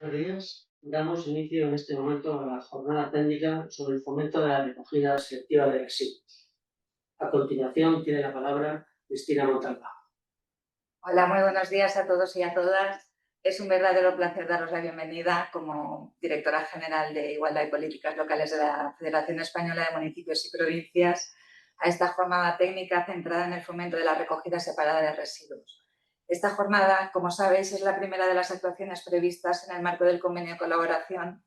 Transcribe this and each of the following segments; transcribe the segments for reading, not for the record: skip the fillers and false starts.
buenos días. Damos inicio en este momento a la jornada técnica sobre el fomento de la recogida selectiva de residuos. A continuación tiene la palabra Cristina Montalbán. Hola, muy buenos días a todos y a todas. Es un verdadero placer daros la bienvenida como directora general de Igualdad y Políticas Locales de la Federación Española de Municipios y Provincias a esta jornada técnica centrada en el fomento de la recogida separada de residuos. Esta jornada, como sabéis, es la primera de las actuaciones previstas en el marco del convenio de colaboración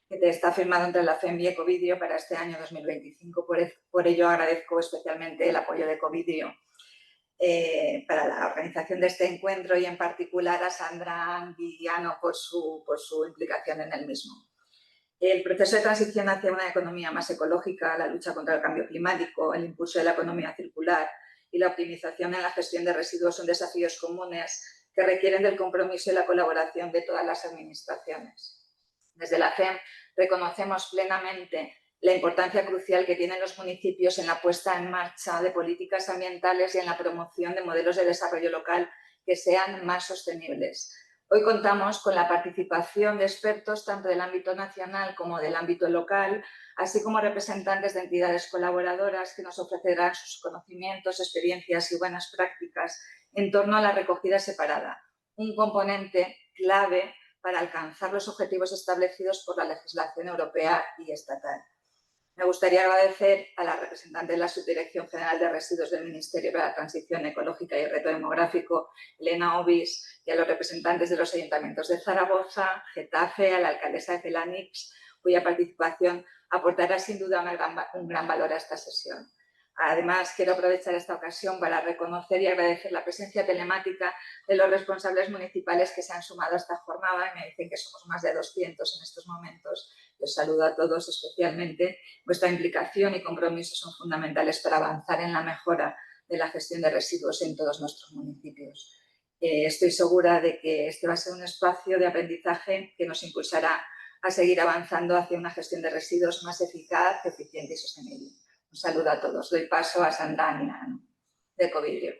que está firmado entre la FEM y Ecovidrio para este año 2025. Por ello, agradezco especialmente el apoyo de Ecovidrio para la organización de este encuentro y en particular a Sandra Anguiano por su implicación en el mismo. El proceso de transición hacia una economía más ecológica, la lucha contra el cambio climático, el impulso de la economía circular y la optimización en la gestión de residuos son desafíos comunes que requieren del compromiso y la colaboración de todas las administraciones. Desde la FEM reconocemos plenamente la importancia crucial que tienen los municipios en la puesta en marcha de políticas ambientales y en la promoción de modelos de desarrollo local que sean más sostenibles. Hoy contamos con la participación de expertos tanto del ámbito nacional como del ámbito local, así como representantes de entidades colaboradoras que nos ofrecerán sus conocimientos, experiencias y buenas prácticas en torno a la recogida separada, un componente clave para alcanzar los objetivos establecidos por la legislación europea y estatal. Me gustaría agradecer a la representante de la Subdirección General de Residuos del Ministerio para la Transición Ecológica y Reto Demográfico, Elena Obis, y a los representantes de los ayuntamientos de Zaragoza, Getafe, a la alcaldesa de Felanix, cuya participación aportará sin duda un gran valor a esta sesión. Además, quiero aprovechar esta ocasión para reconocer y agradecer la presencia telemática de los responsables municipales que se han sumado a esta jornada y me dicen que somos más de 200 en estos momentos. Los saludo a todos especialmente. Vuestra implicación y compromiso son fundamentales para avanzar en la mejora de la gestión de residuos en todos nuestros municipios. Estoy segura de que este va a ser un espacio de aprendizaje que nos impulsará a seguir avanzando hacia una gestión de residuos más eficaz, eficiente y sostenible. Un saludo a todos. Doy paso a Sandra Anguiano, de Ecovidrio.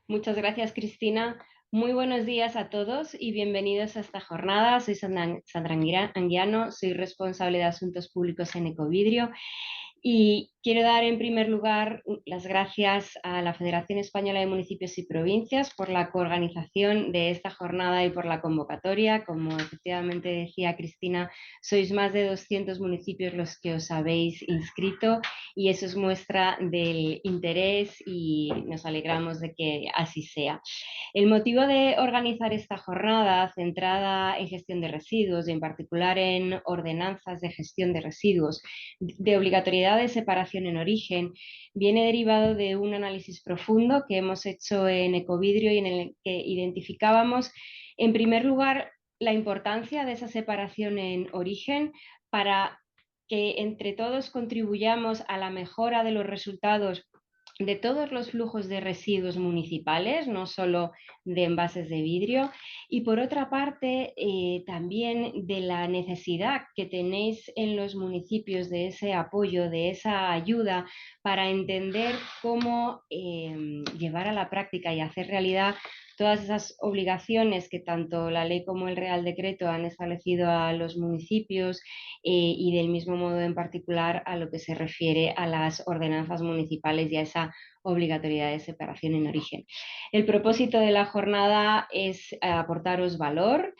Muchas gracias, Cristina. Muy buenos días a todos y bienvenidos a esta jornada. Soy Sandra Anguiano, soy responsable de Asuntos Públicos en Ecovidrio y quiero dar en primer lugar las gracias a la Federación Española de Municipios y Provincias por la coorganización de esta jornada y por la convocatoria. Como efectivamente decía Cristina, sois más de 200 municipios los que os habéis inscrito y eso es muestra del interés y nos alegramos de que así sea. El motivo de organizar esta jornada centrada en gestión de residuos y en particular en ordenanzas de gestión de residuos de obligatoriedad de separación en origen viene derivado de un análisis profundo que hemos hecho en Ecovidrio y en el que identificábamos en primer lugar la importancia de esa separación en origen para que entre todos contribuyamos a la mejora de los resultados de todos los flujos de residuos municipales, no solo de envases de vidrio, y por otra parte también de la necesidad que tenéis en los municipios de ese apoyo, de esa ayuda para entender cómo llevar a la práctica y hacer realidad todas esas obligaciones que tanto la ley como el Real Decreto han establecido a los municipios y del mismo modo en particular a lo que se refiere a las ordenanzas municipales y a esa obligatoriedad de separación en origen. El propósito de la jornada es aportaros valor,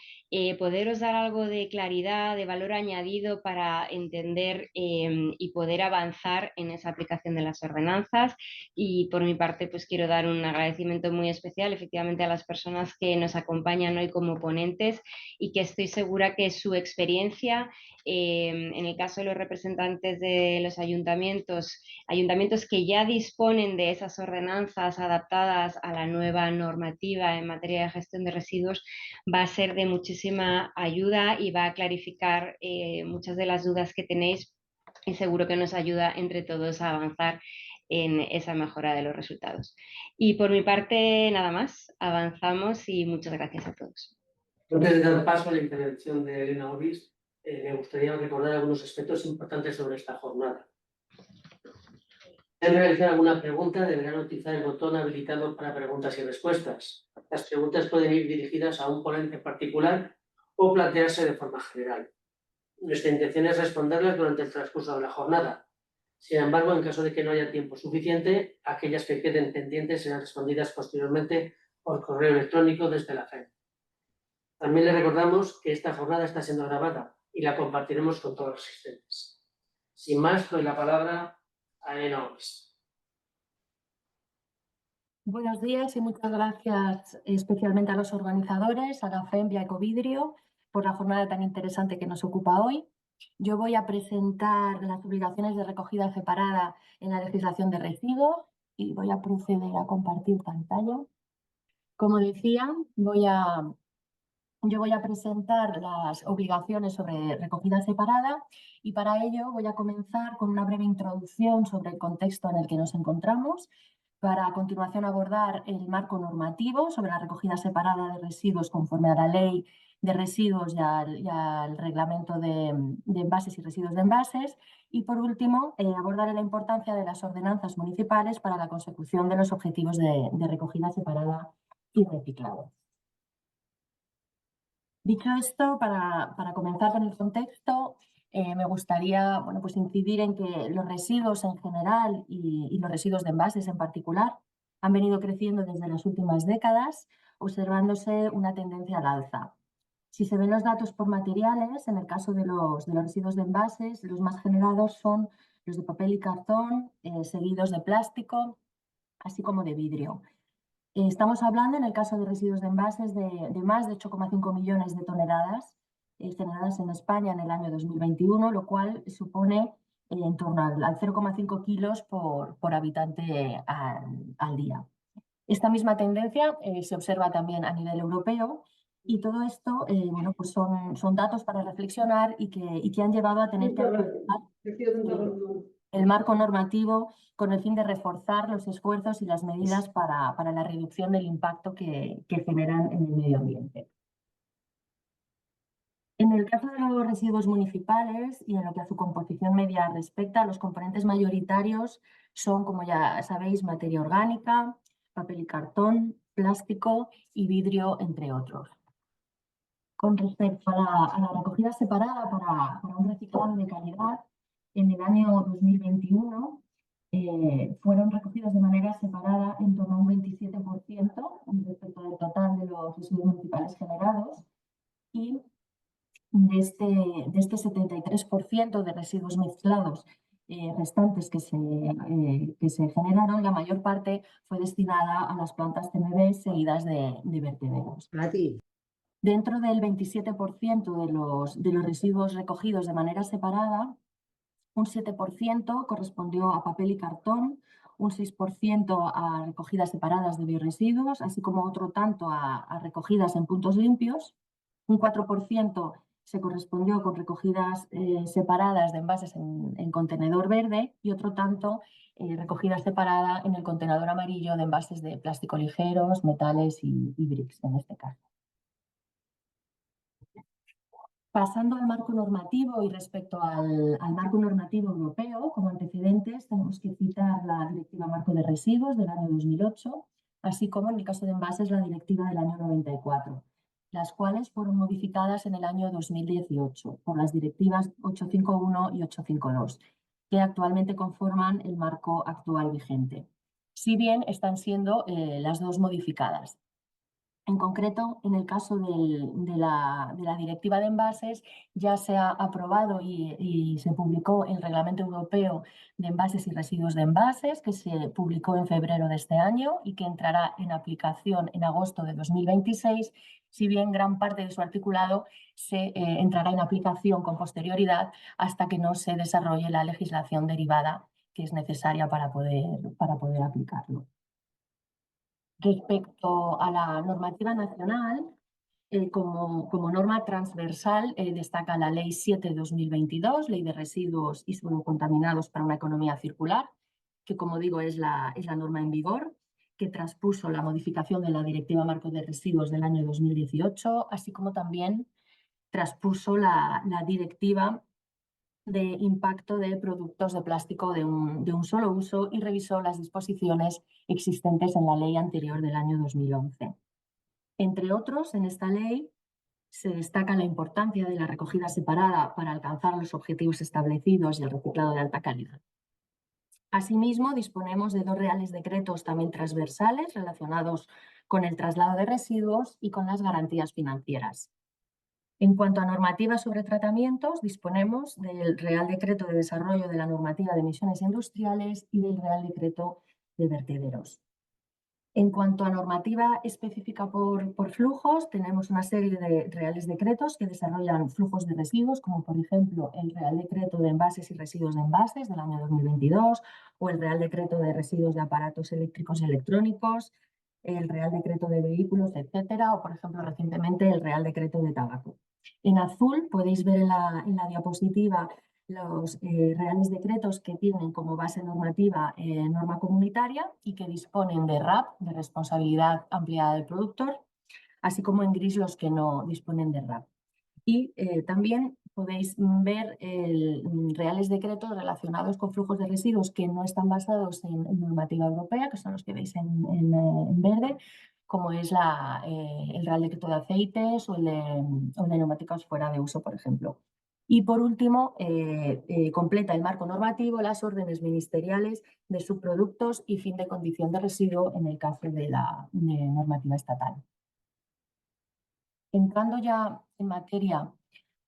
poderos dar algo de claridad, de valor añadido para entender y poder avanzar en esa aplicación de las ordenanzas y por mi parte pues quiero dar un agradecimiento muy especial efectivamente a las personas que nos acompañan hoy como ponentes y que estoy segura que su experiencia en el caso de los representantes de los ayuntamientos que ya disponen de esas ordenanzas adaptadas a la nueva normativa en materia de gestión de residuos, va a ser de muchísima ayuda y va a clarificar muchas de las dudas que tenéis y seguro que nos ayuda entre todos a avanzar en esa mejora de los resultados. Y por mi parte, nada más, avanzamos y muchas gracias a todos. Antes de dar paso a la intervención de Elena Obis, me gustaría recordar algunos aspectos importantes sobre esta jornada. Si realizar alguna pregunta, deberán utilizar el botón habilitado para preguntas y respuestas. Las preguntas pueden ir dirigidas a un ponente en particular o plantearse de forma general. Nuestra intención es responderlas durante el transcurso de la jornada. Sin embargo, en caso de que no haya tiempo suficiente, aquellas que queden pendientes serán respondidas posteriormente por correo electrónico desde la FEM. También les recordamos que esta jornada está siendo grabada y la compartiremos con todos los asistentes. Sin más, doy la palabra a Elena Gómez. Buenos días y muchas gracias especialmente a los organizadores, a la FEM y a Ecovidrio, por la jornada tan interesante que nos ocupa hoy. Yo voy a presentar las obligaciones de recogida separada en la legislación de residuos y voy a proceder a compartir pantalla. Como decía, yo voy a presentar las obligaciones sobre recogida separada y para ello voy a comenzar con una breve introducción sobre el contexto en el que nos encontramos, para a continuación abordar el marco normativo sobre la recogida separada de residuos conforme a la Ley de Residuos y al Reglamento de Envases y Residuos de Envases y por último abordaré la importancia de las ordenanzas municipales para la consecución de los objetivos de recogida separada y reciclado. Dicho esto, para comenzar con el contexto, me gustaría pues incidir en que los residuos en general y los residuos de envases en particular han venido creciendo desde las últimas décadas, observándose una tendencia al alza. Si se ven los datos por materiales, en el caso de los residuos de envases, los más generados son los de papel y cartón, seguidos de plástico, así como de vidrio. Estamos hablando, en el caso de residuos de envases, de más de 8,5 millones de toneladas generadas en España en el año 2021, lo cual supone en torno al 0,5 kilos por habitante al día. Esta misma tendencia se observa también a nivel europeo y todo esto pues son datos para reflexionar y que han llevado a tener que actualizar el marco normativo con el fin de reforzar los esfuerzos y las medidas para la reducción del impacto que generan en el medio ambiente. En el caso de los residuos municipales y en lo que a su composición media respecta, los componentes mayoritarios son, como ya sabéis, materia orgánica, papel y cartón, plástico y vidrio, entre otros. Con respecto a la recogida separada para un reciclado de calidad, en el año 2021 fueron recogidos de manera separada en torno a un 27% respecto del total de los residuos municipales generados y de este 73% de residuos mezclados restantes que se generaron, la mayor parte fue destinada a las plantas CMB seguidas de vertederos. Dentro del 27% de los residuos recogidos de manera separada, un 7% correspondió a papel y cartón, un 6% a recogidas separadas de biorresiduos, así como otro tanto a recogidas en puntos limpios, un 4% se correspondió con recogidas separadas de envases en contenedor verde y otro tanto recogida separada en el contenedor amarillo de envases de plástico ligeros, metales y bricks en este caso. Pasando al marco normativo y respecto al marco normativo europeo, como antecedentes tenemos que citar la Directiva Marco de Residuos del año 2008, así como en el caso de envases la Directiva del año 94, las cuales fueron modificadas en el año 2018 por las directivas 851 y 852, que actualmente conforman el marco actual vigente. Si bien están siendo las dos modificadas. En concreto, en el caso de la Directiva de Envases, ya se ha aprobado y se publicó el Reglamento Europeo de Envases y Residuos de Envases, que se publicó en febrero de este año y que entrará en aplicación en agosto de 2026, si bien gran parte de su articulado entrará en aplicación con posterioridad hasta que no se desarrolle la legislación derivada que es necesaria para poder aplicarlo. Respecto a la normativa nacional, como norma transversal destaca la Ley 7/2022, Ley de Residuos y Suelos Contaminados para una Economía Circular, que como digo es la norma en vigor, que transpuso la modificación de la Directiva Marco de Residuos del año 2018, así como también transpuso la Directiva de impacto de productos de plástico de un solo uso y revisó las disposiciones existentes en la ley anterior del año 2011. Entre otros, en esta ley se destaca la importancia de la recogida separada para alcanzar los objetivos establecidos y el reciclado de alta calidad. Asimismo, disponemos de 2 reales decretos también transversales relacionados con el traslado de residuos y con las garantías financieras. En cuanto a normativa sobre tratamientos, disponemos del Real Decreto de Desarrollo de la Normativa de Emisiones Industriales y del Real Decreto de Vertederos. En cuanto a normativa específica por flujos, tenemos una serie de reales decretos que desarrollan flujos de residuos, como por ejemplo el Real Decreto de Envases y Residuos de Envases del año 2022 o el Real Decreto de Residuos de Aparatos Eléctricos y Electrónicos, el Real Decreto de Vehículos, etcétera, o por ejemplo recientemente el Real Decreto de Tabaco. En azul podéis ver en la diapositiva los reales decretos que tienen como base normativa norma comunitaria y que disponen de RAP, de responsabilidad ampliada del productor, así como en gris los que no disponen de RAP. Y también podéis ver reales decretos relacionados con flujos de residuos que no están basados en normativa europea, que son los que veis en verde, como es el Real Decreto de Aceites o el de neumáticos fuera de uso, por ejemplo. Y por último, completa el marco normativo las órdenes ministeriales de subproductos y fin de condición de residuo en el caso de la normativa estatal. Entrando ya en materia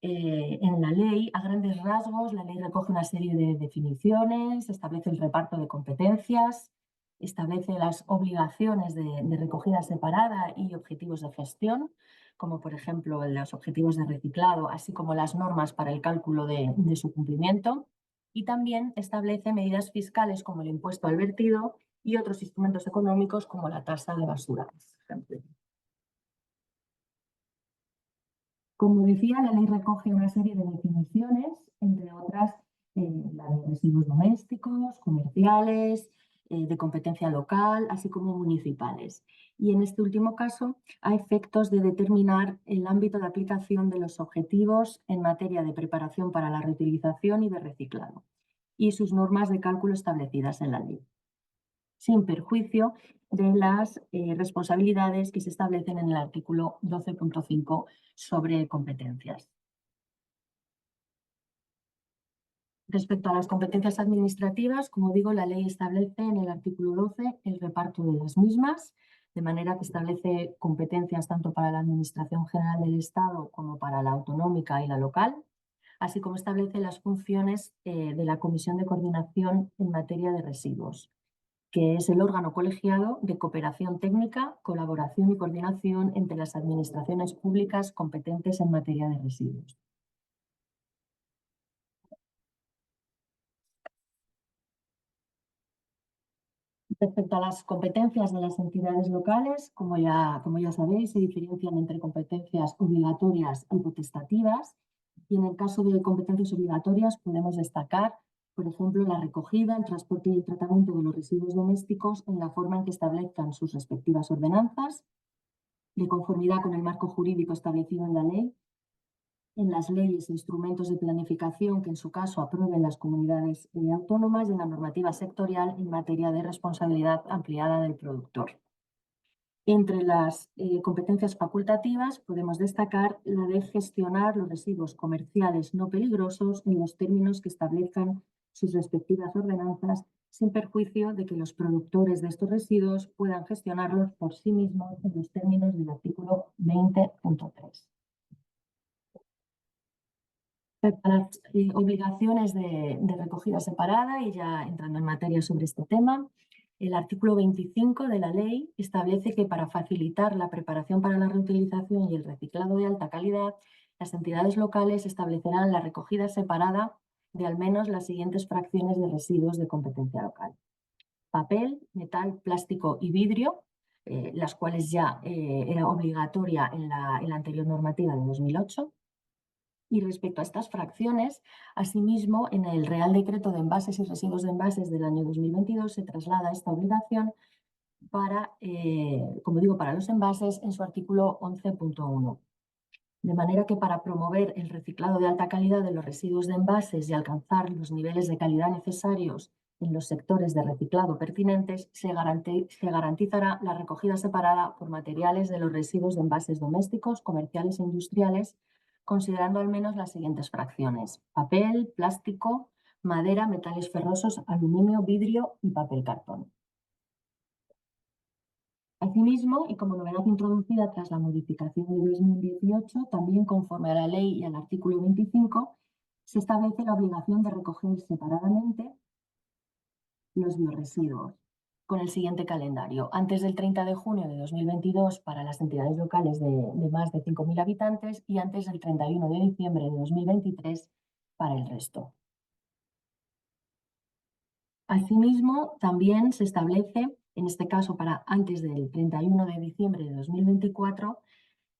en la ley, a grandes rasgos, la ley recoge una serie de definiciones, establece el reparto de competencias, establece las obligaciones de recogida separada y objetivos de gestión, como por ejemplo los objetivos de reciclado, así como las normas para el cálculo de su cumplimiento, y también establece medidas fiscales como el impuesto al vertido y otros instrumentos económicos como la tasa de basura, por ejemplo. Como decía, la ley recoge una serie de definiciones, entre otras la de residuos domésticos, comerciales, de competencia local, así como municipales. Y en este último caso, a efectos de determinar el ámbito de aplicación de los objetivos en materia de preparación para la reutilización y de reciclado, y sus normas de cálculo establecidas en la ley, sin perjuicio de las responsabilidades que se establecen en el artículo 12.5 sobre competencias. Respecto a las competencias administrativas, como digo, la ley establece en el artículo 12 el reparto de las mismas, de manera que establece competencias tanto para la Administración General del Estado como para la autonómica y la local, así como establece las funciones de la Comisión de Coordinación en materia de residuos, que es el órgano colegiado de cooperación técnica, colaboración y coordinación entre las administraciones públicas competentes en materia de residuos. Respecto a las competencias de las entidades locales, como ya sabéis, se diferencian entre competencias obligatorias y potestativas. Y en el caso de competencias obligatorias podemos destacar, por ejemplo, la recogida, el transporte y el tratamiento de los residuos domésticos en la forma en que establezcan sus respectivas ordenanzas, de conformidad con el marco jurídico establecido en la ley, en las leyes e instrumentos de planificación que en su caso aprueben las comunidades autónomas y en la normativa sectorial en materia de responsabilidad ampliada del productor. Entre las competencias facultativas podemos destacar la de gestionar los residuos comerciales no peligrosos en los términos que establezcan sus respectivas ordenanzas, sin perjuicio de que los productores de estos residuos puedan gestionarlos por sí mismos en los términos del artículo 20.3. Respecto a las obligaciones de recogida separada, y ya entrando en materia sobre este tema, el artículo 25 de la ley establece que para facilitar la preparación para la reutilización y el reciclado de alta calidad, las entidades locales establecerán la recogida separada de al menos las siguientes fracciones de residuos de competencia local: papel, metal, plástico y vidrio, las cuales ya era obligatoria en la anterior normativa de 2008. Y respecto a estas fracciones, asimismo, en el Real Decreto de Envases y Residuos de Envases del año 2022 se traslada esta obligación para, como digo, para los envases en su artículo 11.1. De manera que para promover el reciclado de alta calidad de los residuos de envases y alcanzar los niveles de calidad necesarios en los sectores de reciclado pertinentes, se garantizará la recogida separada por materiales de los residuos de envases domésticos, comerciales e industriales, considerando al menos las siguientes fracciones: papel, plástico, madera, metales ferrosos, aluminio, vidrio y papel cartón. Asimismo, y como novedad introducida tras la modificación de 2018, también conforme a la ley y al artículo 25, se establece la obligación de recoger separadamente los biorresiduos, con el siguiente calendario: antes del 30 de junio de 2022 para las entidades locales de más de 5.000 habitantes y antes del 31 de diciembre de 2023 para el resto. Asimismo, también se establece, en este caso para antes del 31 de diciembre de 2024,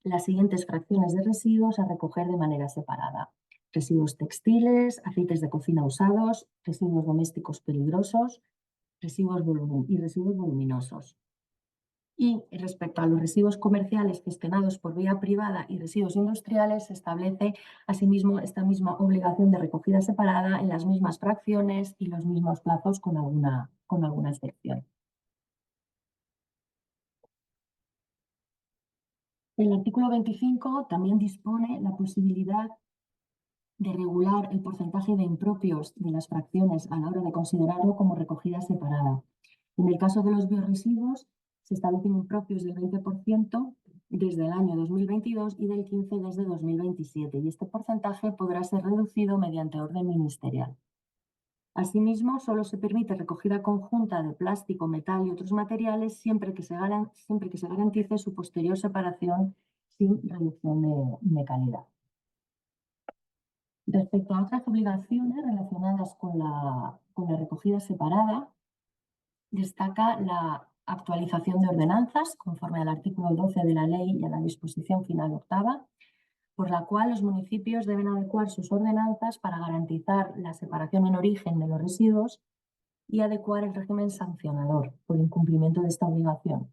las siguientes fracciones de residuos a recoger de manera separada: residuos textiles, aceites de cocina usados, residuos domésticos peligrosos, residuos voluminosos. Y respecto a los residuos comerciales gestionados por vía privada y residuos industriales, se establece asimismo esta misma obligación de recogida separada en las mismas fracciones y los mismos plazos, con alguna excepción. El artículo 25 también dispone la posibilidad de regular el porcentaje de impropios de las fracciones a la hora de considerarlo como recogida separada. En el caso de los biorresiduos, se establecen impropios del 20% desde el año 2022 y del 15% desde 2027, y este porcentaje podrá ser reducido mediante orden ministerial. Asimismo, solo se permite recogida conjunta de plástico, metal y otros materiales siempre que se garantice su posterior separación sin reducción de calidad. Respecto a otras obligaciones relacionadas con la recogida separada, destaca la actualización de ordenanzas conforme al artículo 12 de la ley y a la disposición final octava, por la cual los municipios deben adecuar sus ordenanzas para garantizar la separación en origen de los residuos y adecuar el régimen sancionador por incumplimiento de esta obligación,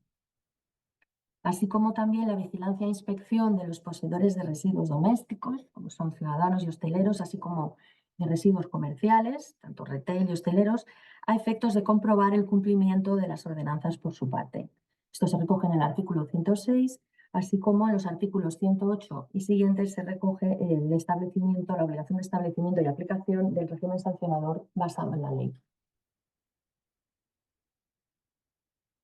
así como también la vigilancia e inspección de los poseedores de residuos domésticos, como son ciudadanos y hosteleros, así como de residuos comerciales, tanto retail y hosteleros, a efectos de comprobar el cumplimiento de las ordenanzas por su parte. Esto se recoge en el artículo 106, así como en los artículos 108 y siguientes se recoge la obligación de establecimiento y aplicación del régimen sancionador basado en la ley.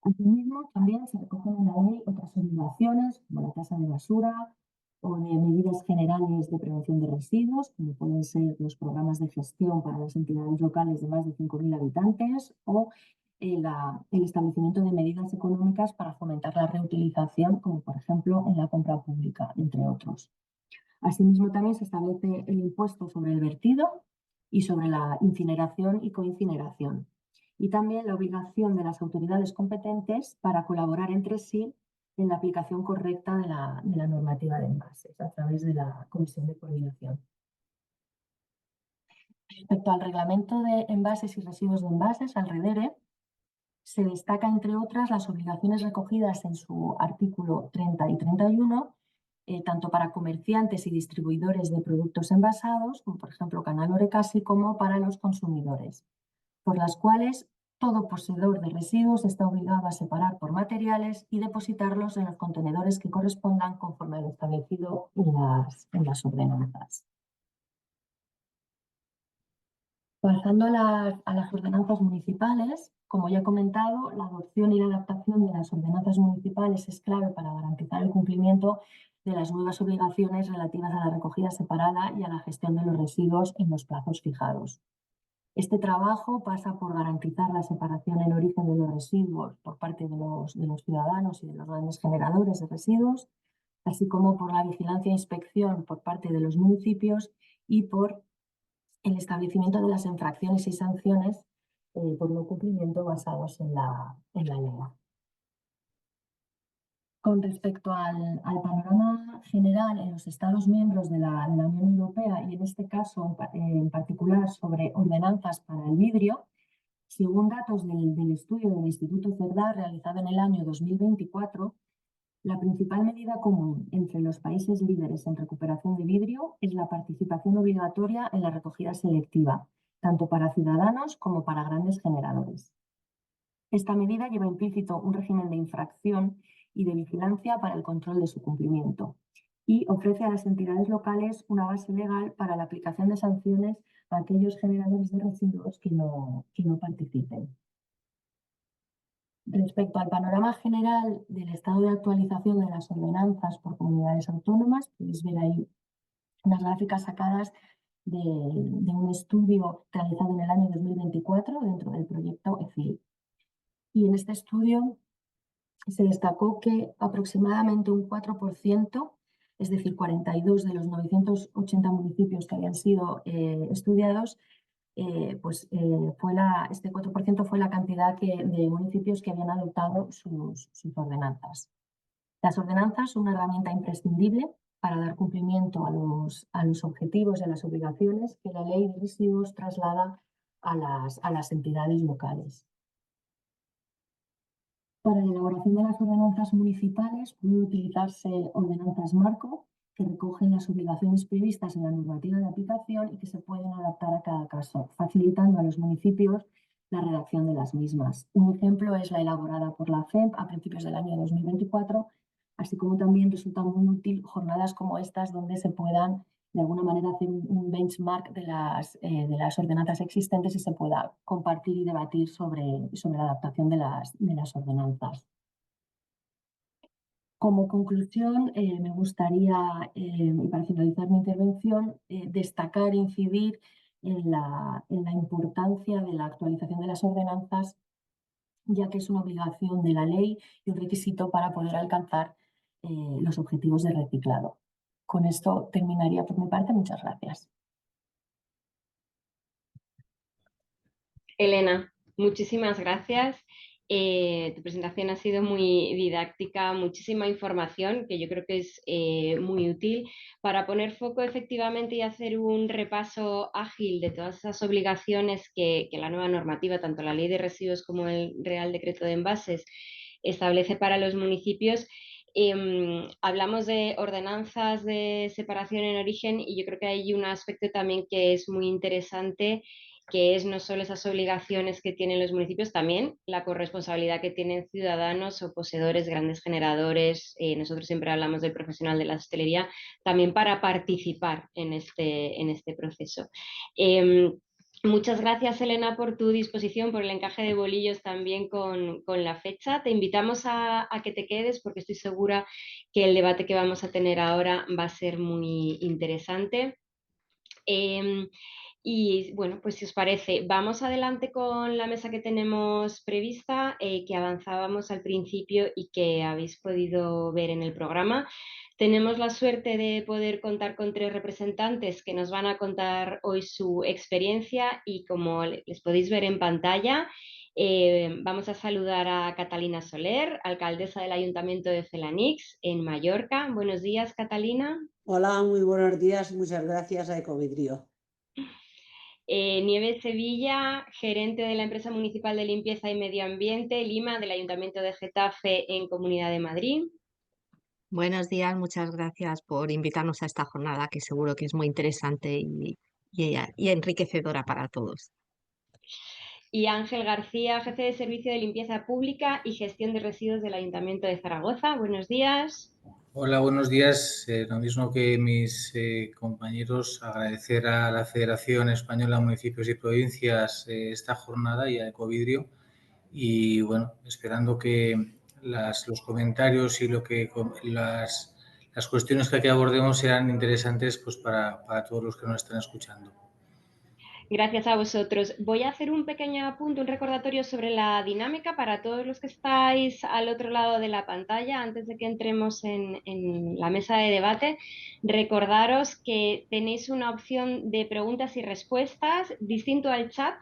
Asimismo, también se recogen en la ley otras obligaciones, como la tasa de basura o de medidas generales de prevención de residuos, como pueden ser los programas de gestión para las entidades locales de más de 5.000 habitantes o el establecimiento de medidas económicas para fomentar la reutilización, como por ejemplo en la compra pública, entre otros. Asimismo, también se establece el impuesto sobre el vertido y sobre la incineración y coincineración, y también la obligación de las autoridades competentes para colaborar entre sí en la aplicación correcta de la normativa de envases a través de la Comisión de Coordinación. Respecto al reglamento de envases y residuos de envases, al REDERE, se destaca, entre otras, las obligaciones recogidas en su artículo 30 y 31, tanto para comerciantes y distribuidores de productos envasados, como por ejemplo Canal Orecasi, como para los consumidores, por las cuales todo poseedor de residuos está obligado a separar por materiales y depositarlos en los contenedores que correspondan conforme a lo establecido en las ordenanzas. Pasando a las ordenanzas municipales, como ya he comentado, la adopción y la adaptación de las ordenanzas municipales es clave para garantizar el cumplimiento de las nuevas obligaciones relativas a la recogida separada y a la gestión de los residuos en los plazos fijados. Este trabajo pasa por garantizar la separación en origen de los residuos por parte de los ciudadanos y de los grandes generadores de residuos, así como por la vigilancia e inspección por parte de los municipios y por el establecimiento de las infracciones y sanciones por no cumplimiento basados en la ley. Con respecto al panorama general en los Estados miembros de la Unión Europea, y en este caso en particular sobre ordenanzas para el vidrio, según datos del estudio del Instituto Cerdá realizado en el año 2024, la principal medida común entre los países líderes en recuperación de vidrio es la participación obligatoria en la recogida selectiva, tanto para ciudadanos como para grandes generadores. Esta medida lleva implícito un régimen de infracción y de vigilancia para el control de su cumplimiento y ofrece a las entidades locales una base legal para la aplicación de sanciones a aquellos generadores de residuos que no participen. Respecto al panorama general del estado de actualización de las ordenanzas por comunidades autónomas, podéis ver ahí unas gráficas sacadas de un estudio realizado en el año 2024 dentro del proyecto EFIL. Y en este estudio se destacó que aproximadamente un 4%, es decir, 42 de los 980 municipios que habían sido estudiados, este 4% fue la cantidad de municipios que habían adoptado sus ordenanzas. Las ordenanzas son una herramienta imprescindible para dar cumplimiento a los objetivos y a las obligaciones que la ley de residuos traslada a las entidades locales. Para la elaboración de las ordenanzas municipales pueden utilizarse ordenanzas marco que recogen las obligaciones previstas en la normativa de aplicación y que se pueden adaptar a cada caso, facilitando a los municipios la redacción de las mismas. Un ejemplo es la elaborada por la FEMP a principios del año 2024, así como también resultan muy útil jornadas como estas donde se puedan de alguna manera hacer un benchmark de las ordenanzas existentes y se pueda compartir y debatir sobre la adaptación de las ordenanzas. Como conclusión, me gustaría, y para finalizar mi intervención, destacar e incidir en la importancia de la actualización de las ordenanzas, ya que es una obligación de la ley y un requisito para poder alcanzar los objetivos de reciclado. Con esto terminaría por mi parte. Muchas gracias. Elena, muchísimas gracias. Tu presentación ha sido muy didáctica, muchísima información que yo creo que es muy útil para poner foco efectivamente y hacer un repaso ágil de todas esas obligaciones que la nueva normativa, tanto la Ley de Residuos como el Real Decreto de Envases, establece para los municipios. Hablamos de ordenanzas de separación en origen y yo creo que hay un aspecto también que es muy interesante, que es no solo esas obligaciones que tienen los municipios, también la corresponsabilidad que tienen ciudadanos o poseedores, grandes generadores. Nosotros siempre hablamos del profesional de la hostelería, también para participar en este proceso. Muchas gracias, Elena, por tu disposición, por el encaje de bolillos también con la fecha. Te invitamos a que te quedes porque estoy segura que el debate que vamos a tener ahora va a ser muy interesante. Y bueno, pues si os parece, vamos adelante con la mesa que tenemos prevista, que avanzábamos al principio y que habéis podido ver en el programa. Tenemos la suerte de poder contar con 3 representantes que nos van a contar hoy su experiencia y como les podéis ver en pantalla, vamos a saludar a Catalina Soler, alcaldesa del Ayuntamiento de Felanix en Mallorca. Buenos días, Catalina. Hola, muy buenos días. Muchas gracias a Ecovidrio. Nieves Sevilla, gerente de la empresa municipal de limpieza y medio ambiente, Lima, del Ayuntamiento de Getafe en Comunidad de Madrid. Buenos días, muchas gracias por invitarnos a esta jornada que seguro que es muy interesante y enriquecedora para todos. Y Ángel García, jefe de Servicio de Limpieza Pública y Gestión de Residuos del Ayuntamiento de Zaragoza. Buenos días. Hola, buenos días. Lo mismo que mis compañeros, agradecer a la Federación Española de Municipios y Provincias esta jornada y a Ecovidrio. Y bueno, esperando que los comentarios y las cuestiones que aquí abordemos sean interesantes pues, para todos los que nos están escuchando. Gracias a vosotros. Voy a hacer un pequeño apunte, un recordatorio sobre la dinámica para todos los que estáis al otro lado de la pantalla. Antes de que entremos en la mesa de debate, recordaros que tenéis una opción de preguntas y respuestas distinto al chat.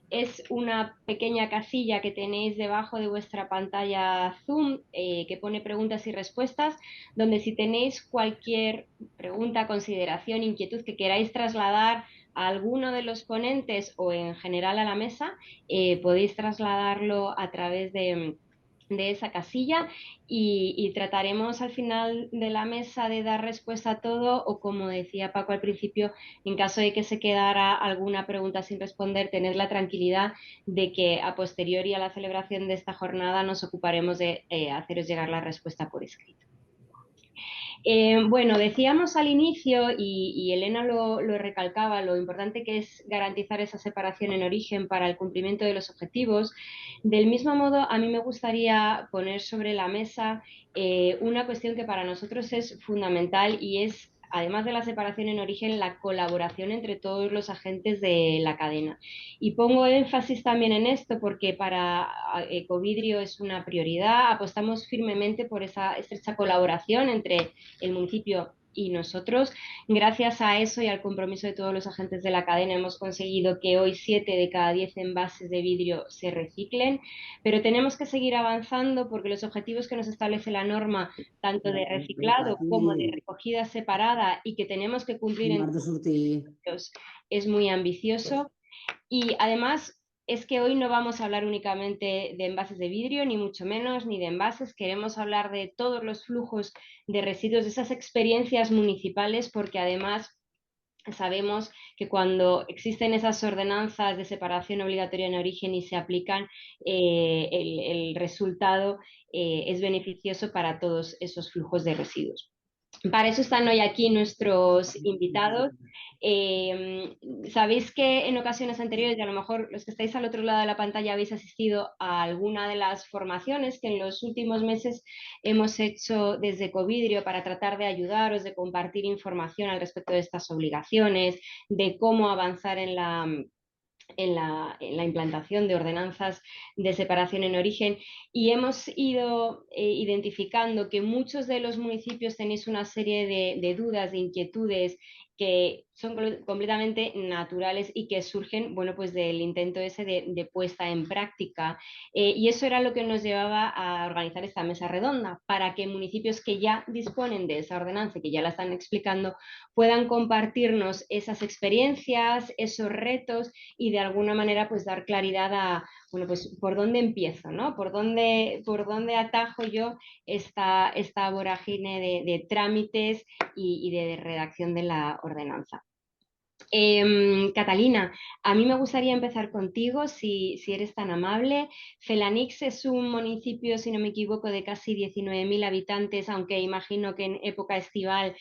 Es una pequeña casilla que tenéis debajo de vuestra pantalla Zoom que pone preguntas y respuestas, donde si tenéis cualquier pregunta, consideración, inquietud que queráis trasladar a alguno de los ponentes o en general a la mesa, podéis trasladarlo a través de de esa casilla y trataremos al final de la mesa de dar respuesta a todo o, como decía Paco al principio, en caso de que se quedara alguna pregunta sin responder, tener la tranquilidad de que a posteriori a la celebración de esta jornada nos ocuparemos de haceros llegar la respuesta por escrito. Bueno, decíamos al inicio, y Elena lo recalcaba, lo importante que es garantizar esa separación en origen para el cumplimiento de los objetivos. Del mismo modo, a mí me gustaría poner sobre la mesa una cuestión que para nosotros es fundamental y es, además de la separación en origen, la colaboración entre todos los agentes de la cadena. Y pongo énfasis también en esto porque para Ecovidrio es una prioridad. Apostamos firmemente por esa estrecha colaboración entre el municipio y nosotros. Gracias a eso y al compromiso de todos los agentes de la cadena hemos conseguido que hoy 7 de cada 10 envases de vidrio se reciclen, pero tenemos que seguir avanzando porque los objetivos que nos establece la norma, tanto de reciclado como de recogida separada y que tenemos que cumplir en ellos, es muy ambicioso. Y además es que hoy no vamos a hablar únicamente de envases de vidrio, ni mucho menos, ni de envases. Queremos hablar de todos los flujos de residuos, de esas experiencias municipales, porque además sabemos que cuando existen esas ordenanzas de separación obligatoria en origen y se aplican, el resultado es beneficioso para todos esos flujos de residuos. Para eso están hoy aquí nuestros invitados. Sabéis que en ocasiones anteriores, y a lo mejor los que estáis al otro lado de la pantalla habéis asistido a alguna de las formaciones que en los últimos meses hemos hecho desde Ecovidrio para tratar de ayudaros, de compartir información al respecto de estas obligaciones, de cómo avanzar en la implantación de ordenanzas de separación en origen, y hemos ido identificando que muchos de los municipios tenéis una serie de dudas, de inquietudes que son completamente naturales y que surgen, bueno, pues del intento ese de puesta en práctica. Y eso era lo que nos llevaba a organizar esta mesa redonda, para que municipios que ya disponen de esa ordenanza, que ya la están explicando, puedan compartirnos esas experiencias, esos retos y de alguna manera pues dar claridad a, bueno, pues por dónde empiezo, ¿no? Por dónde atajo yo esta vorágine de trámites y de redacción de la ordenanza. Catalina, a mí me gustaría empezar contigo, si eres tan amable. Felanix es un municipio, si no me equivoco, de casi 19.000 habitantes, aunque imagino que en época estival,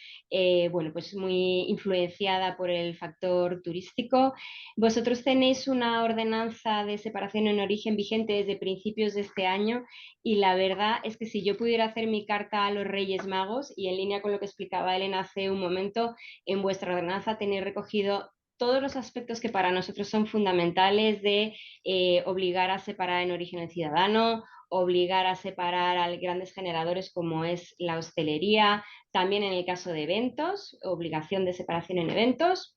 bueno, pues muy influenciada por el factor turístico. Vosotros tenéis una ordenanza de separación en origen vigente desde principios de este año y la verdad es que si yo pudiera hacer mi carta a los Reyes Magos, y en línea con lo que explicaba Elena hace un momento, en vuestra ordenanza tenéis recogido todos los aspectos que para nosotros son fundamentales de obligar a separar en origen el ciudadano, obligar a separar a grandes generadores como es la hostelería, también en el caso de eventos, obligación de separación en eventos.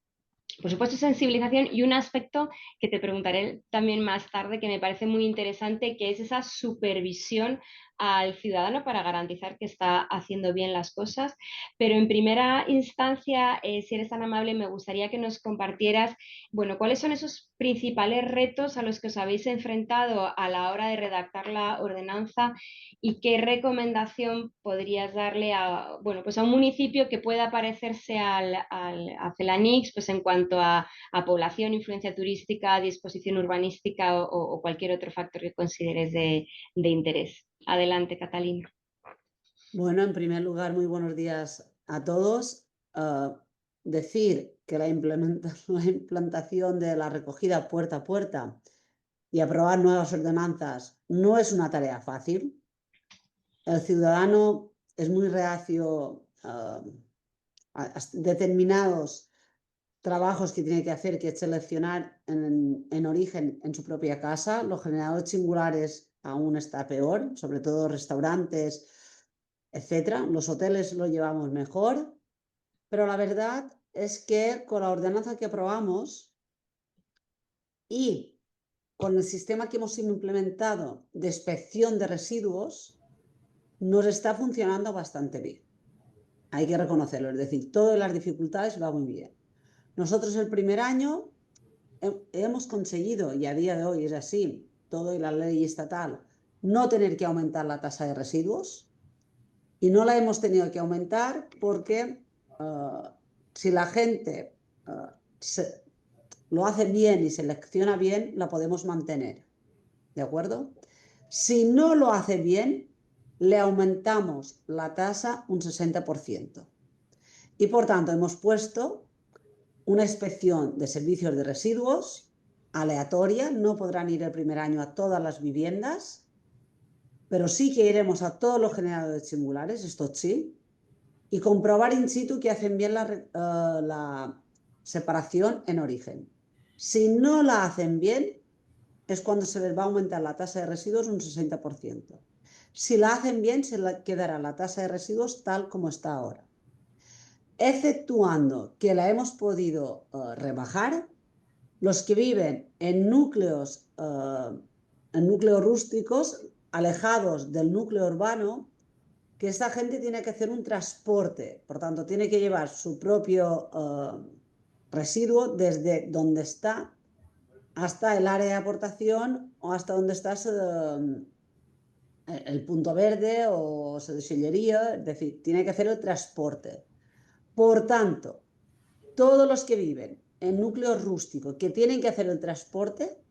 Por supuesto, sensibilización y un aspecto que te preguntaré también más tarde que me parece muy interesante, que es esa supervisión al ciudadano para garantizar que está haciendo bien las cosas. Pero en primera instancia, si eres tan amable, me gustaría que nos compartieras, bueno, cuáles son esos principales retos a los que os habéis enfrentado a la hora de redactar la ordenanza y qué recomendación podrías darle a, bueno, pues a un municipio que pueda parecerse a Felanix, pues en cuanto a población, influencia turística, disposición urbanística o cualquier otro factor que consideres de interés. Adelante, Catalina. Bueno, en primer lugar, muy buenos días a todos. Decir que la implantación de la recogida puerta a puerta y aprobar nuevas ordenanzas no es una tarea fácil. El ciudadano es muy reacio a determinados trabajos que tiene que hacer, que es seleccionar en origen en su propia casa. Los generadores singulares aún está peor, sobre todo restaurantes, etcétera. Los hoteles lo llevamos mejor, pero la verdad es que con la ordenanza que aprobamos y con el sistema que hemos implementado de inspección de residuos, nos está funcionando bastante bien. Hay que reconocerlo, es decir, todas las dificultades va muy bien. Nosotros el primer año hemos conseguido, y a día de hoy es así, todo y la ley estatal, no tener que aumentar la tasa de residuos, y no la hemos tenido que aumentar porque si la gente lo hace bien y selecciona bien, la podemos mantener, ¿de acuerdo? Si no lo hace bien, le aumentamos la tasa un 60%. Y por tanto hemos puesto una inspección de servicios de residuos aleatoria, no podrán ir el primer año a todas las viviendas, pero sí que iremos a todos los generadores singulares, esto sí, y comprobar in situ que hacen bien la separación en origen. Si no la hacen bien, es cuando se les va a aumentar la tasa de residuos un 60%. Si la hacen bien, se quedará la tasa de residuos tal como está ahora. Exceptuando que la hemos podido rebajar, los que viven en núcleos rústicos, alejados del núcleo urbano, que esta gente tiene que hacer un transporte, por tanto tiene que llevar su propio residuo desde donde está hasta el área de aportación o hasta donde está el punto verde o su deixallería, es decir, tiene que hacer el transporte. Por tanto, todos los que viven en núcleos rústicos que tienen que hacer el transporte,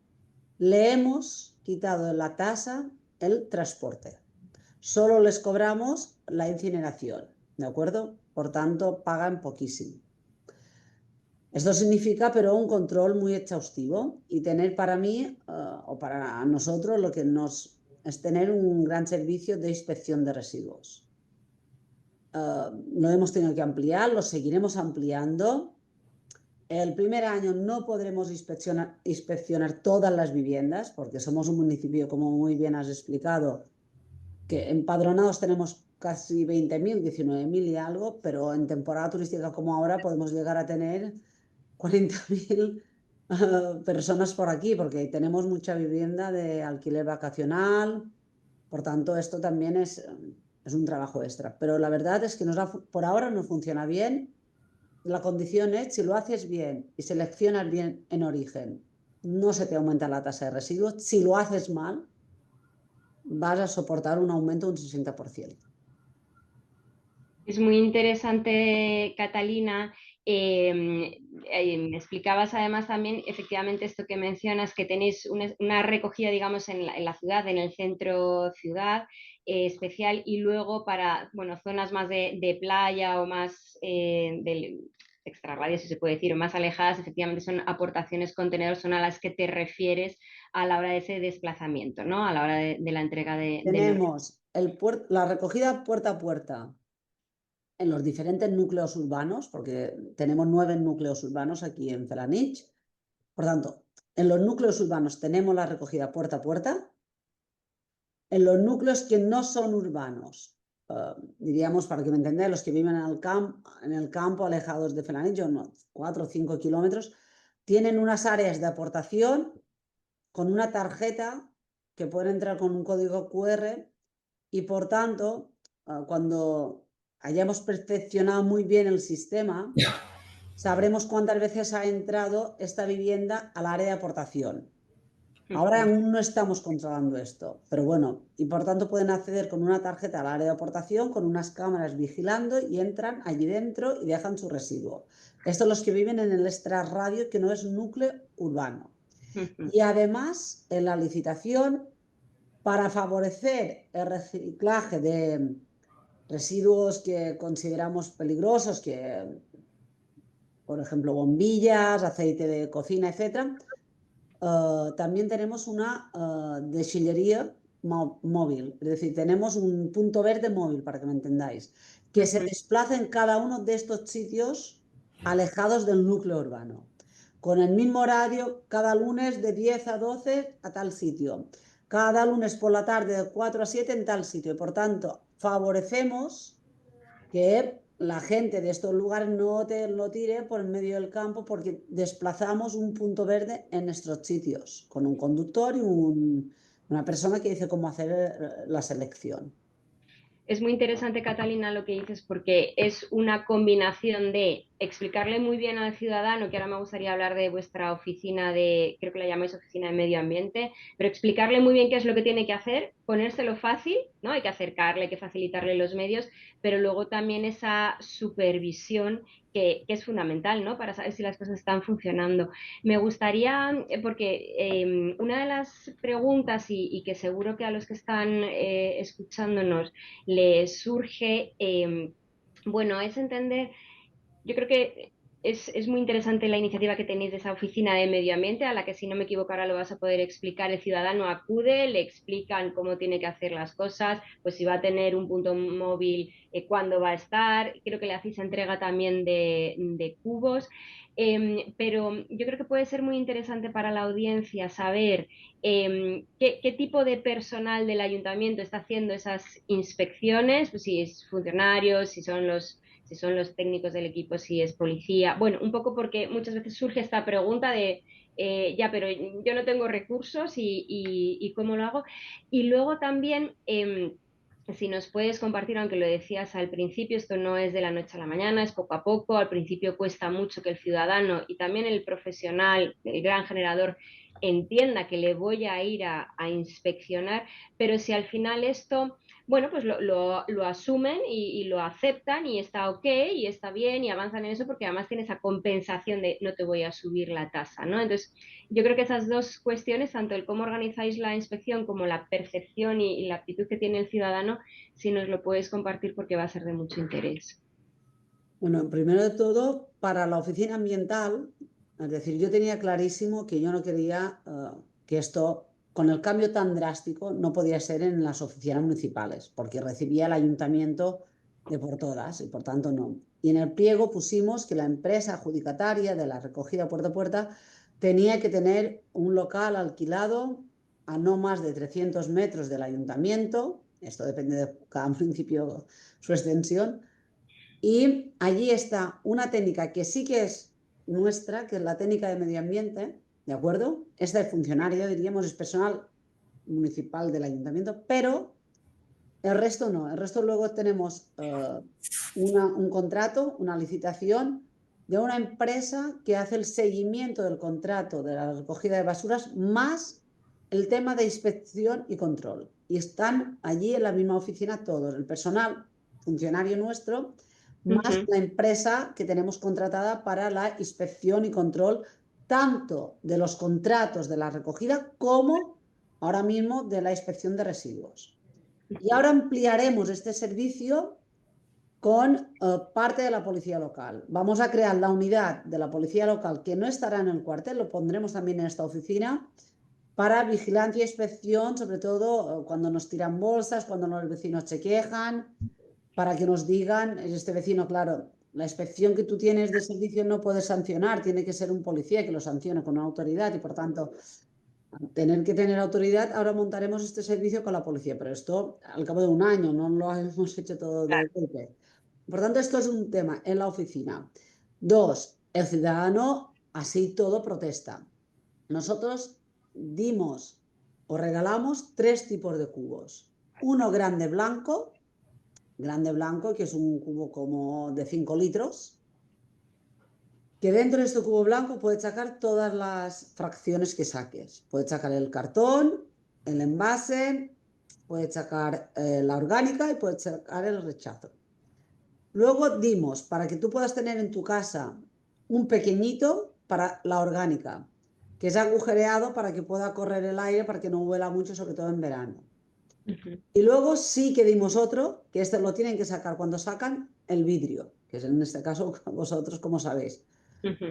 le hemos quitado de la tasa el transporte. Solo les cobramos la incineración, ¿de acuerdo? Por tanto, pagan poquísimo. Esto significa, pero, un control muy exhaustivo y tener para mí, o para nosotros, lo que es tener un gran servicio de inspección de residuos. Lo hemos tenido que ampliar, lo seguiremos ampliando. El primer año no podremos inspeccionar todas las viviendas, porque somos un municipio, como muy bien has explicado, que empadronados tenemos casi 20.000, 19.000 y algo, pero en temporada turística como ahora podemos llegar a tener 40.000 personas por aquí, porque tenemos mucha vivienda de alquiler vacacional. Por tanto, esto también es un trabajo extra. Pero la verdad es que por ahora nos funciona bien. La condición es, si lo haces bien y seleccionas bien en origen, no se te aumenta la tasa de residuos. Si lo haces mal, vas a soportar un aumento de un 60%. Es muy interesante, Catalina. Me explicabas además también, efectivamente, esto que mencionas, que tenéis una recogida, digamos, en la ciudad, en el centro ciudad, especial, y luego para, bueno, zonas más de playa o más del extrarradio, si se puede decir, o más alejadas, efectivamente son aportaciones contenedor, son a las que te refieres a la hora de ese desplazamiento, ¿no? A la hora de la entrega de... Tenemos la recogida puerta a puerta en los diferentes núcleos urbanos, porque tenemos 9 núcleos urbanos aquí en Felanitx. Por tanto, en los núcleos urbanos tenemos la recogida puerta a puerta. En los núcleos que no son urbanos, diríamos, para que me entendáis, los que viven en el campo, alejados de Felanitx, 4 o 5 kilómetros, tienen unas áreas de aportación con una tarjeta que pueden entrar con un código QR y, por tanto, cuando hayamos perfeccionado muy bien el sistema, sabremos cuántas veces ha entrado esta vivienda al área de aportación. Ahora aún no estamos controlando esto, pero bueno, y por tanto pueden acceder con una tarjeta al área de aportación, con unas cámaras vigilando, y entran allí dentro y dejan su residuo. Estos son los que viven en el extrarradio, que no es núcleo urbano. Y además, en la licitación, para favorecer el reciclaje de residuos que consideramos peligrosos, por ejemplo, bombillas, aceite de cocina, etc., también tenemos una deixallería móvil, es decir, tenemos un punto verde móvil, para que me entendáis, que se desplaza en cada uno de estos sitios alejados del núcleo urbano, con el mismo horario, cada lunes de 10 a 12 a tal sitio, cada lunes por la tarde de 4 a 7 en tal sitio. Y por tanto, favorecemos que la gente de estos lugares no lo tire por el medio del campo, porque desplazamos un punto verde en nuestros sitios, con un conductor y una persona que dice cómo hacer la selección. Es muy interesante, Catalina, lo que dices, porque es una combinación de explicarle muy bien al ciudadano, que ahora me gustaría hablar de vuestra oficina creo que la llamáis oficina de medio ambiente, pero explicarle muy bien qué es lo que tiene que hacer ponérselo fácil, ¿no? Hay que acercarle, hay que facilitarle los medios, pero luego también esa supervisión que es fundamental, ¿no? Para saber si las cosas están funcionando. Me gustaría, porque una de las preguntas y que seguro que a los que están escuchándonos les surge, bueno, es entender, yo creo que es muy interesante la iniciativa que tenéis de esa oficina de medio ambiente, a la que si no me equivoco ahora lo vas a poder explicar. El ciudadano acude, le explican cómo tiene que hacer las cosas, pues si va a tener un punto móvil, cuándo va a estar. Creo que le hacéis entrega también de cubos. Pero yo creo que puede ser muy interesante para la audiencia saber qué tipo de personal del ayuntamiento está haciendo esas inspecciones, pues si es funcionarios, si son los técnicos del equipo, si es policía. Bueno, un poco porque muchas veces surge esta pregunta de, ya, pero yo no tengo recursos y ¿cómo lo hago? Y luego también, si nos puedes compartir, aunque lo decías al principio, esto no es de la noche a la mañana, es poco a poco, al principio cuesta mucho que el ciudadano y también el profesional, el gran generador, entienda que le voy a ir a inspeccionar, pero si al final esto, bueno, pues lo asumen y lo aceptan y está ok y está bien y avanzan en eso porque además tiene esa compensación de no te voy a subir la tasa, ¿no? Entonces, yo creo que esas dos cuestiones, tanto el cómo organizáis la inspección como la percepción y la actitud que tiene el ciudadano, si nos lo puedes compartir porque va a ser de mucho interés. Bueno, primero de todo, para la oficina ambiental, es decir, yo tenía clarísimo que yo no quería que esto, con el cambio tan drástico, no podía ser en las oficinas municipales, porque recibía el ayuntamiento de por todas y por tanto no. Y en el pliego pusimos que la empresa adjudicataria de la recogida puerta a puerta tenía que tener un local alquilado a no más de 300 metros del ayuntamiento, esto depende de cada municipio su extensión. Y allí está una técnica que sí que es nuestra, que es la técnica de medio ambiente, ¿de acuerdo? Esta es funcionaria, diríamos, es personal municipal del ayuntamiento, pero el resto no. El resto luego tenemos un contrato, una licitación de una empresa que hace el seguimiento del contrato de la recogida de basuras más el tema de inspección y control. Y están allí en la misma oficina todos, el personal funcionario nuestro, más la empresa que tenemos contratada para la inspección y control tanto de los contratos de la recogida como ahora mismo de la inspección de residuos. Y ahora ampliaremos este servicio con parte de la policía local. Vamos a crear la unidad de la policía local que no estará en el cuartel, lo pondremos también en esta oficina, para vigilancia e inspección, sobre todo cuando nos tiran bolsas, cuando los vecinos se quejan, para que nos digan, este vecino, claro, la inspección que tú tienes de servicio no puedes sancionar, tiene que ser un policía que lo sancione con una autoridad y por tanto, al tener que tener autoridad, ahora montaremos este servicio con la policía, pero esto al cabo de un año, no lo hemos hecho todo de golpe. Por tanto, esto es un tema en la oficina. Dos, el ciudadano así todo protesta. Nosotros dimos o regalamos 3 tipos de cubos. Uno grande blanco, que es un cubo como de 5 litros, que dentro de este cubo blanco puedes sacar todas las fracciones que saques. Puedes sacar el cartón, el envase, puedes sacar la orgánica y puedes sacar el rechazo. Luego dimos, para que tú puedas tener en tu casa un pequeñito para la orgánica, que es agujereado para que pueda correr el aire, para que no huela mucho, sobre todo en verano. Y luego sí que dimos otro, que este lo tienen que sacar cuando sacan el vidrio, que es en este caso vosotros, como sabéis.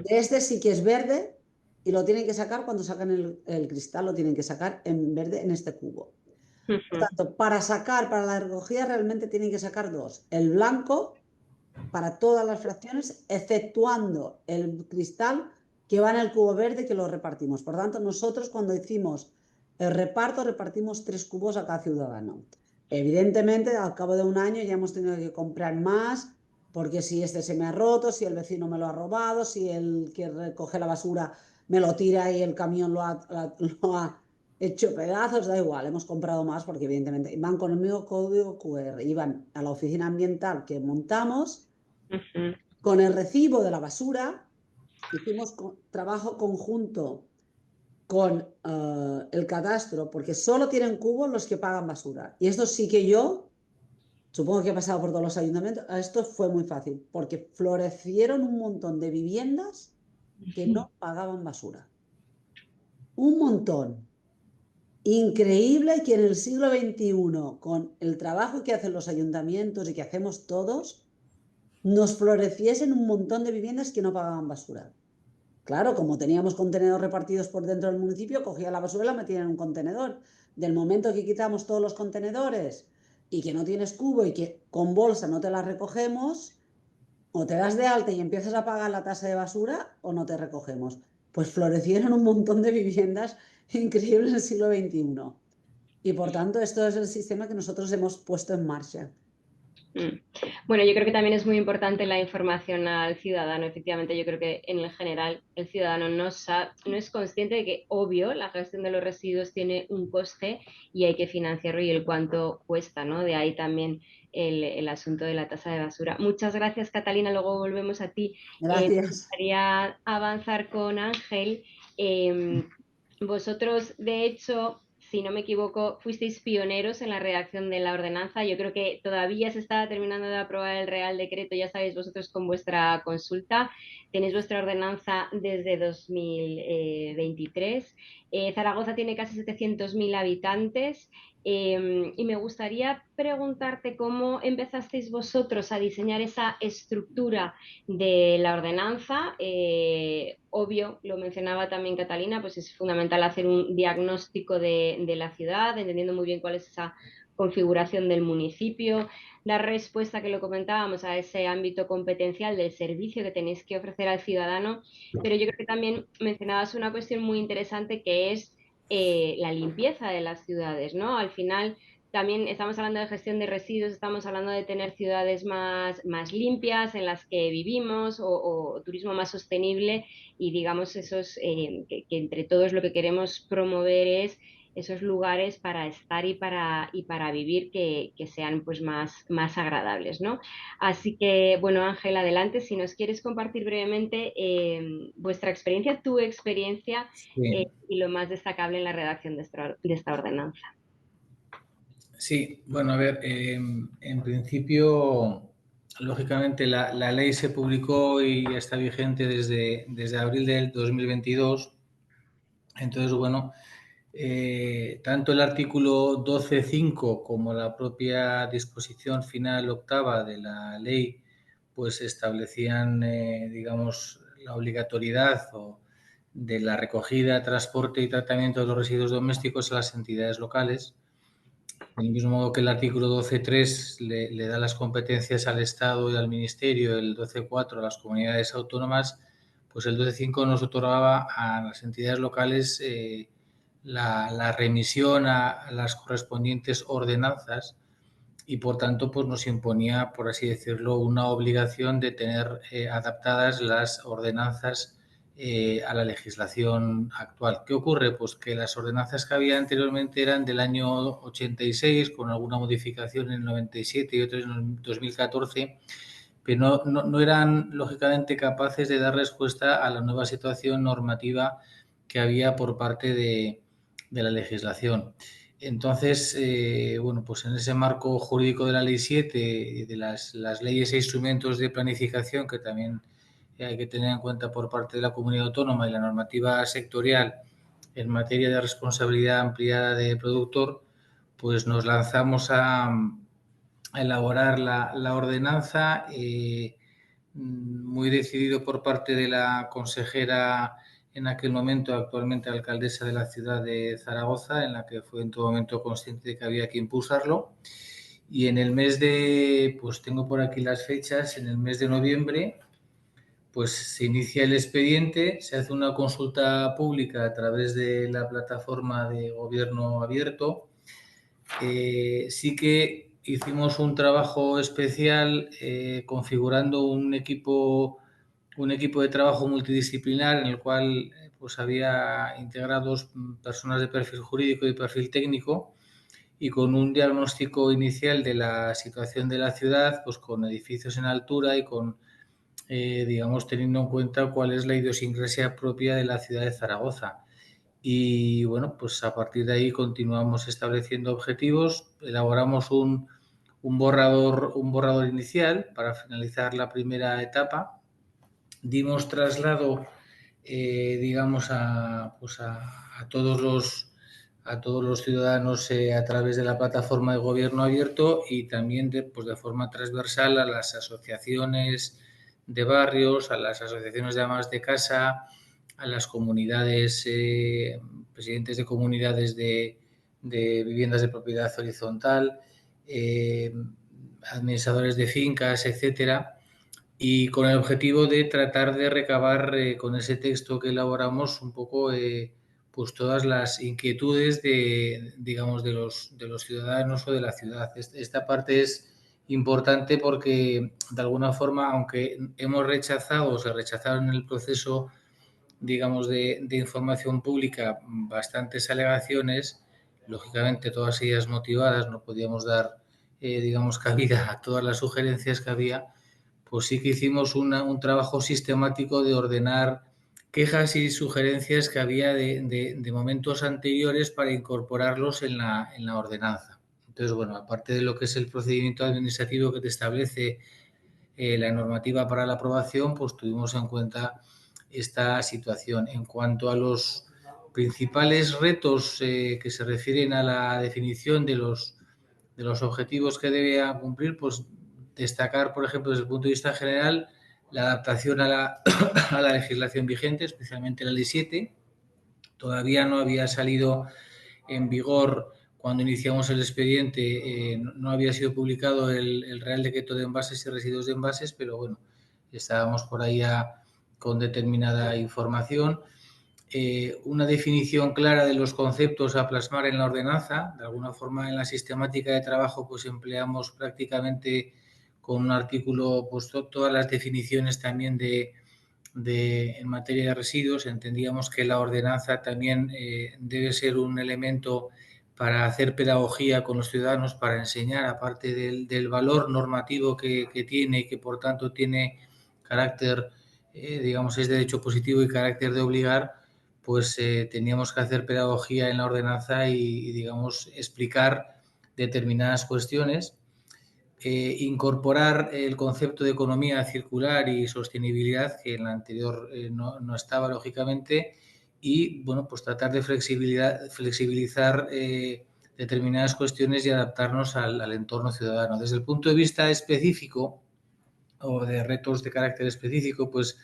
Este sí que es verde y lo tienen que sacar cuando sacan el cristal, lo tienen que sacar en verde en este cubo. Por tanto, para la recogida realmente tienen que sacar 2. El blanco para todas las fracciones, exceptuando el cristal que va en el cubo verde que lo repartimos. Por tanto, nosotros cuando hicimos el reparto, repartimos 3 cubos a cada ciudadano. Evidentemente, al cabo de un año ya hemos tenido que comprar más, porque si este se me ha roto, si el vecino me lo ha robado, si el que recoge la basura me lo tira y el camión lo ha hecho pedazos, da igual, hemos comprado más porque evidentemente van con el mismo código QR, iban a la oficina ambiental que montamos. Con el recibo de la basura hicimos trabajo conjunto con el catastro, porque solo tienen cubos los que pagan basura. Y esto sí que yo, supongo que he pasado por todos los ayuntamientos, esto fue muy fácil, porque florecieron un montón de viviendas que no pagaban basura. Un montón. Increíble que en el siglo XXI, con el trabajo que hacen los ayuntamientos y que hacemos todos, nos floreciesen un montón de viviendas que no pagaban basura. Claro, como teníamos contenedores repartidos por dentro del municipio, cogía la basura y la metía en un contenedor. Del momento que quitamos todos los contenedores y que no tienes cubo y que con bolsa no te las recogemos, o te das de alta y empiezas a pagar la tasa de basura o no te recogemos. Pues florecieron un montón de viviendas increíbles en el siglo XXI. Y por tanto, esto es el sistema que nosotros hemos puesto en marcha. Bueno, yo creo que también es muy importante la información al ciudadano. Efectivamente, yo creo que en general el ciudadano no es consciente de que, obvio, la gestión de los residuos tiene un coste y hay que financiarlo y el cuánto cuesta, ¿no? De ahí también el asunto de la tasa de basura. Muchas gracias, Catalina. Luego volvemos a ti. Me Gracias. gustaría avanzar con Ángel. Vosotros, de hecho, si no me equivoco, fuisteis pioneros en la redacción de la ordenanza. Yo creo que todavía se está terminando de aprobar el Real Decreto, ya sabéis vosotros con vuestra consulta. Tenéis vuestra ordenanza desde 2023. Zaragoza tiene casi 700.000 habitantes. Y me gustaría preguntarte cómo empezasteis vosotros a diseñar esa estructura de la ordenanza. Obvio, lo mencionaba también Catalina, pues es fundamental hacer un diagnóstico de la ciudad, entendiendo muy bien cuál es esa configuración del municipio, dar respuesta, que lo comentábamos, a ese ámbito competencial del servicio que tenéis que ofrecer al ciudadano, pero yo creo que también mencionabas una cuestión muy interesante que es la limpieza de las ciudades, ¿no? Al final también estamos hablando de gestión de residuos, estamos hablando de tener ciudades más limpias en las que vivimos o turismo más sostenible y digamos que entre todos lo que queremos promover es esos lugares para estar y para vivir que sean pues más agradables, ¿no? Así que, bueno, Ángel, adelante, si nos quieres compartir brevemente vuestra experiencia, tu experiencia Sí. y lo más destacable en la redacción de esta ordenanza. Sí, bueno, a ver, en principio, lógicamente la ley se publicó y está vigente desde abril del 2022. Entonces, bueno, tanto el artículo 12.5 como la propia disposición final octava de la ley, pues establecían, digamos, la obligatoriedad de la recogida, transporte y tratamiento de los residuos domésticos a las entidades locales. Del mismo modo que el artículo 12.3 le da las competencias al Estado y al Ministerio, el 12.4 a las comunidades autónomas, pues el 12.5 nos otorgaba a las entidades locales la remisión a las correspondientes ordenanzas y, por tanto, pues nos imponía, por así decirlo, una obligación de tener adaptadas las ordenanzas a la legislación actual. ¿Qué ocurre? Pues que las ordenanzas que había anteriormente eran del año 86, con alguna modificación en el 97 y otras en el 2014, pero no eran, lógicamente, capaces de dar respuesta a la nueva situación normativa que había por parte de la legislación. Entonces, bueno, pues en ese marco jurídico de la Ley 7 y de las leyes e instrumentos de planificación que también hay que tener en cuenta por parte de la comunidad autónoma y la normativa sectorial en materia de responsabilidad ampliada de productor, pues nos lanzamos a elaborar la ordenanza, muy decidido por parte de la consejera en aquel momento, actualmente alcaldesa de la ciudad de Zaragoza, en la que fue en todo momento consciente de que había que impulsarlo. Y en el mes pues tengo por aquí las fechas, en el mes de noviembre, pues se inicia el expediente, se hace una consulta pública a través de la plataforma de gobierno abierto. Sí que hicimos un trabajo especial configurando un equipo de trabajo multidisciplinar en el cual pues había integrados personas de perfil jurídico y perfil técnico y con un diagnóstico inicial de la situación de la ciudad, pues con edificios en altura y con digamos, teniendo en cuenta cuál es la idiosincrasia propia de la ciudad de Zaragoza. y bueno, pues a partir de ahí continuamos estableciendo objetivos, elaboramos un borrador inicial para finalizar la primera etapa, dimos traslado digamos a todos los ciudadanos a través de la plataforma de gobierno abierto y también de forma transversal a las asociaciones de barrios, a las asociaciones de amas de casa, a las comunidades, presidentes de comunidades de viviendas de propiedad horizontal, administradores de fincas, etcétera, y con el objetivo de tratar de recabar con ese texto que elaboramos un poco pues todas las inquietudes digamos, de los ciudadanos o de la ciudad. Esta parte es importante porque, de alguna forma, aunque hemos rechazado o se rechazaron en el proceso, digamos, de información pública bastantes alegaciones, lógicamente todas ellas motivadas, no podíamos dar, digamos, cabida a todas las sugerencias que había, pues sí que hicimos un trabajo sistemático de ordenar quejas y sugerencias que había de momentos anteriores para incorporarlos en la ordenanza. Entonces, bueno, aparte de lo que es el procedimiento administrativo que te establece la normativa para la aprobación, pues tuvimos en cuenta esta situación. En cuanto a los principales retos que se refieren a la definición de los objetivos que debe cumplir, pues destacar, por ejemplo, desde el punto de vista general, la adaptación a la legislación vigente, especialmente la Ley 7. Todavía no había salido en vigor cuando iniciamos el expediente, no había sido publicado el Real Decreto de Envases y Residuos de Envases, pero bueno, estábamos por ahí ya con determinada información. Una definición clara de los conceptos a plasmar en la ordenanza. De alguna forma, en la sistemática de trabajo pues empleamos prácticamente con un artículo pues todas las definiciones también en materia de residuos. Entendíamos que la ordenanza también debe ser un elemento para hacer pedagogía con los ciudadanos, para enseñar, aparte del valor normativo que tiene y que por tanto tiene carácter, digamos, es derecho positivo y carácter de obligar, pues teníamos que hacer pedagogía en la ordenanza y digamos, explicar determinadas cuestiones. Incorporar el concepto de economía circular y sostenibilidad, que en la anterior no estaba, lógicamente, y bueno, pues tratar de flexibilizar determinadas cuestiones y adaptarnos al entorno ciudadano. Desde el punto de vista específico o de retos de carácter específico, pues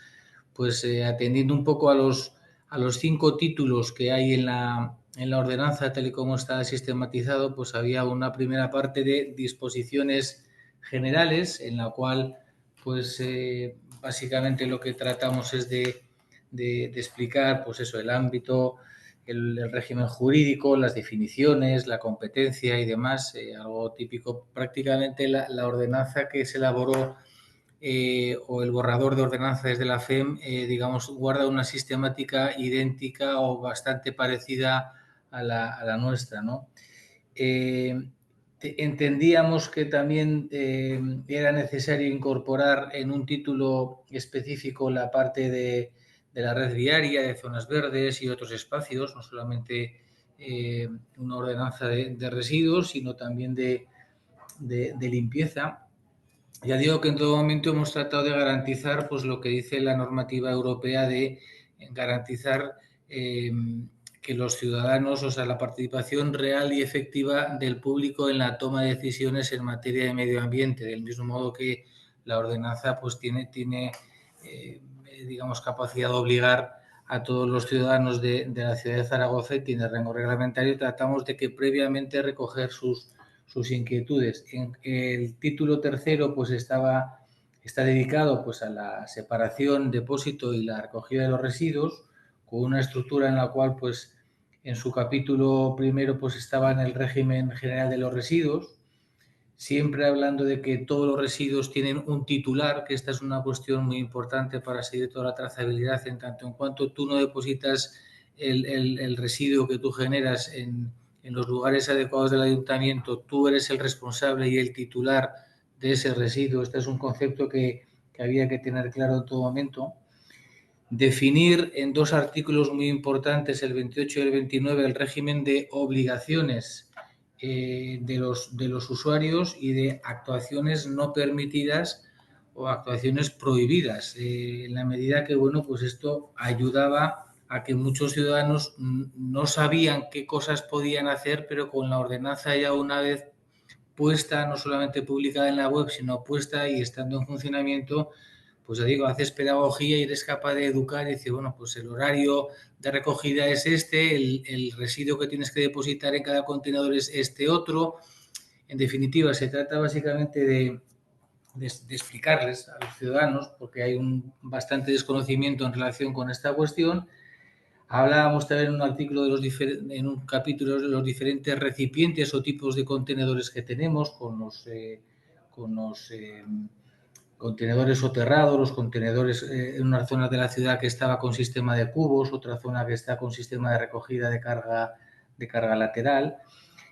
atendiendo un poco a los 5 títulos que hay en la ordenanza, tal y como está sistematizado, pues había una primera parte de disposiciones generales, en la cual, pues básicamente lo que tratamos es de explicar, pues eso, el ámbito, el régimen jurídico, las definiciones, la competencia y demás, algo típico. Prácticamente la ordenanza que se elaboró o el borrador de ordenanza desde la FEM, digamos, guarda una sistemática idéntica o bastante parecida a la nuestra, ¿no? Entendíamos que también era necesario incorporar en un título específico la parte de la red viaria, de zonas verdes y otros espacios, no solamente una ordenanza de residuos, sino también de limpieza. Ya digo que en todo momento hemos tratado de garantizar pues lo que dice la normativa europea de garantizar que los ciudadanos, o sea, la participación real y efectiva del público en la toma de decisiones en materia de medio ambiente, del mismo modo que la ordenanza pues tiene digamos, capacidad de obligar a todos los ciudadanos de la ciudad de Zaragoza y tiene rango reglamentario. Tratamos de que previamente recoger sus inquietudes. El título tercero pues está dedicado pues a la separación, depósito y la recogida de los residuos, con una estructura en la cual pues en su capítulo primero pues estaba en el régimen general de los residuos, siempre hablando de que todos los residuos tienen un titular, que esta es una cuestión muy importante para seguir toda la trazabilidad, en tanto en cuanto tú no depositas el residuo que tú generas en los lugares adecuados del ayuntamiento, tú eres el responsable y el titular de ese residuo. Este es un concepto que había que tener claro en todo momento. definir en dos artículos muy importantes, el 28 y el 29, el régimen de obligaciones de los usuarios y de actuaciones no permitidas o actuaciones prohibidas, en la medida que, bueno, pues esto ayudaba a que muchos ciudadanos no sabían qué cosas podían hacer, pero con la ordenanza ya una vez puesta, no solamente publicada en la web, sino puesta y estando en funcionamiento, pues ya digo, haces pedagogía y eres capaz de educar y decir, bueno, pues el horario de recogida es este, el residuo que tienes que depositar en cada contenedor es este otro. En definitiva, se trata básicamente de explicarles a los ciudadanos, porque hay un bastante desconocimiento en relación con esta cuestión. Hablábamos también en un artículo en un capítulo de los diferentes recipientes o tipos de contenedores que tenemos, con los contenedores soterrados, los contenedores en una zona de la ciudad que estaba con sistema de cubos, otra zona que está con sistema de recogida de carga lateral.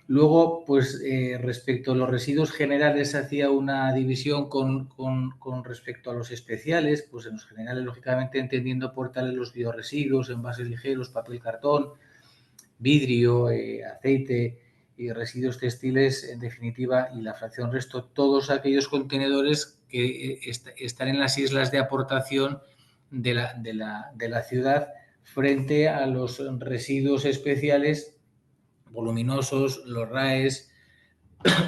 Luego, pues respecto a los residuos generales, hacía una división con respecto a los especiales, pues en los generales, lógicamente, entendiendo por tales los biorresiduos, envases ligeros, papel, cartón, vidrio, aceite y residuos textiles, en definitiva, y la fracción resto, todos aquellos contenedores que están en las islas de aportación de la ciudad frente a los residuos especiales voluminosos, los RAEs,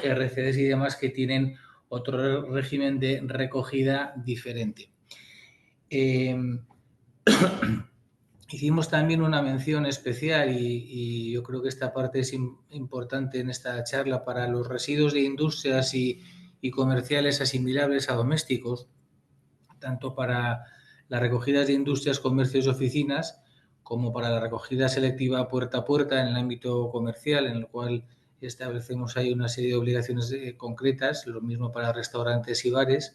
RCDs y demás que tienen otro régimen de recogida diferente. Hicimos también una mención especial y yo creo que esta parte es importante en esta charla para los residuos de industrias y comerciales asimilables a domésticos, tanto para las recogidas de industrias, comercios y oficinas, como para la recogida selectiva puerta a puerta en el ámbito comercial, en el cual establecemos ahí una serie de obligaciones concretas, lo mismo para restaurantes y bares.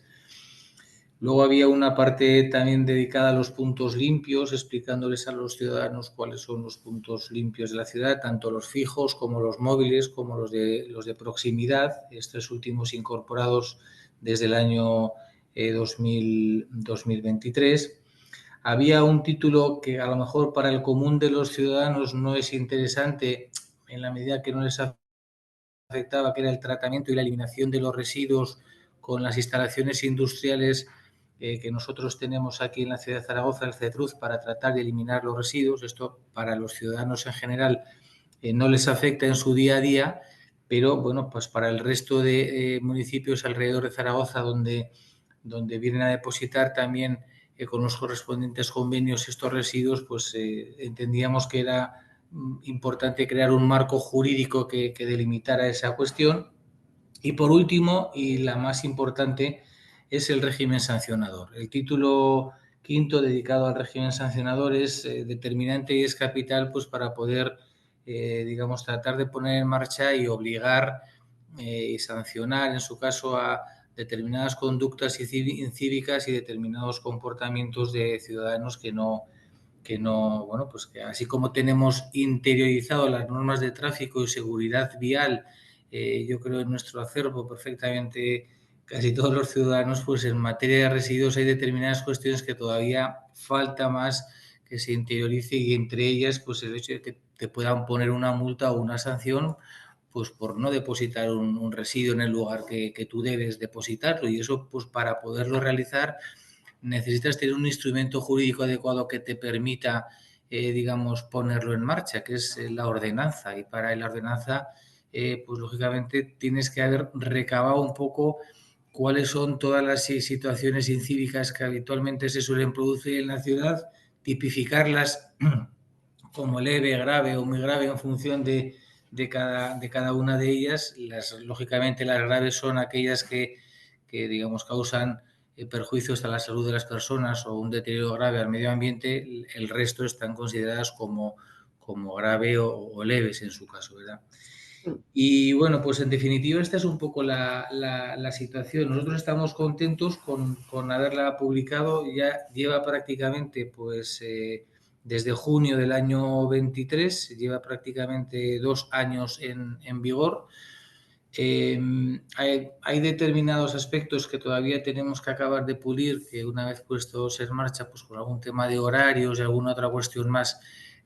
Luego había una parte también dedicada a los puntos limpios, explicándoles a los ciudadanos cuáles son los puntos limpios de la ciudad, tanto los fijos como los móviles, como los de proximidad, estos últimos incorporados desde el año 2023. Había un título que a lo mejor para el común de los ciudadanos no es interesante en la medida que no les afectaba, que era el tratamiento y la eliminación de los residuos con las instalaciones industriales que nosotros tenemos aquí en la ciudad de Zaragoza, el CETRUZ, para tratar de eliminar los residuos. Esto para los ciudadanos en general no les afecta en su día a día, pero bueno, pues para el resto de municipios alrededor de Zaragoza donde vienen a depositar también con los correspondientes convenios estos residuos, pues entendíamos que era importante crear un marco jurídico que delimitara esa cuestión. Y por último, y la más importante, es el régimen sancionador. El título quinto dedicado al régimen sancionador es determinante y es capital, pues para poder, digamos, tratar de poner en marcha y obligar y sancionar, en su caso, a determinadas conductas incívicas y determinados comportamientos de ciudadanos que no, bueno, pues que así como tenemos interiorizado las normas de tráfico y seguridad vial, yo creo en nuestro acervo perfectamente casi todos los ciudadanos, pues en materia de residuos hay determinadas cuestiones que todavía falta más que se interiorice y entre ellas pues el hecho de que te puedan poner una multa o una sanción pues por no depositar un residuo en el lugar que tú debes depositarlo y eso pues para poderlo realizar necesitas tener un instrumento jurídico adecuado que te permita, digamos, ponerlo en marcha, que es la ordenanza. Y para la ordenanza, pues lógicamente tienes que haber recabado un poco cuáles son todas las situaciones incívicas que habitualmente se suelen producir en la ciudad, tipificarlas como leve, grave o muy grave en función de cada una de ellas. Lógicamente las graves son aquellas que digamos, causan perjuicios a la salud de las personas o un deterioro grave al medio ambiente, el resto están consideradas como grave o leves en su caso, ¿verdad? Y bueno, pues en definitiva esta es un poco la situación. Nosotros estamos contentos con haberla publicado, ya lleva prácticamente pues desde junio del año 23, lleva prácticamente 2 años en vigor. Hay determinados aspectos que todavía tenemos que acabar de pulir, que una vez puestos en marcha, pues con algún tema de horarios y alguna otra cuestión más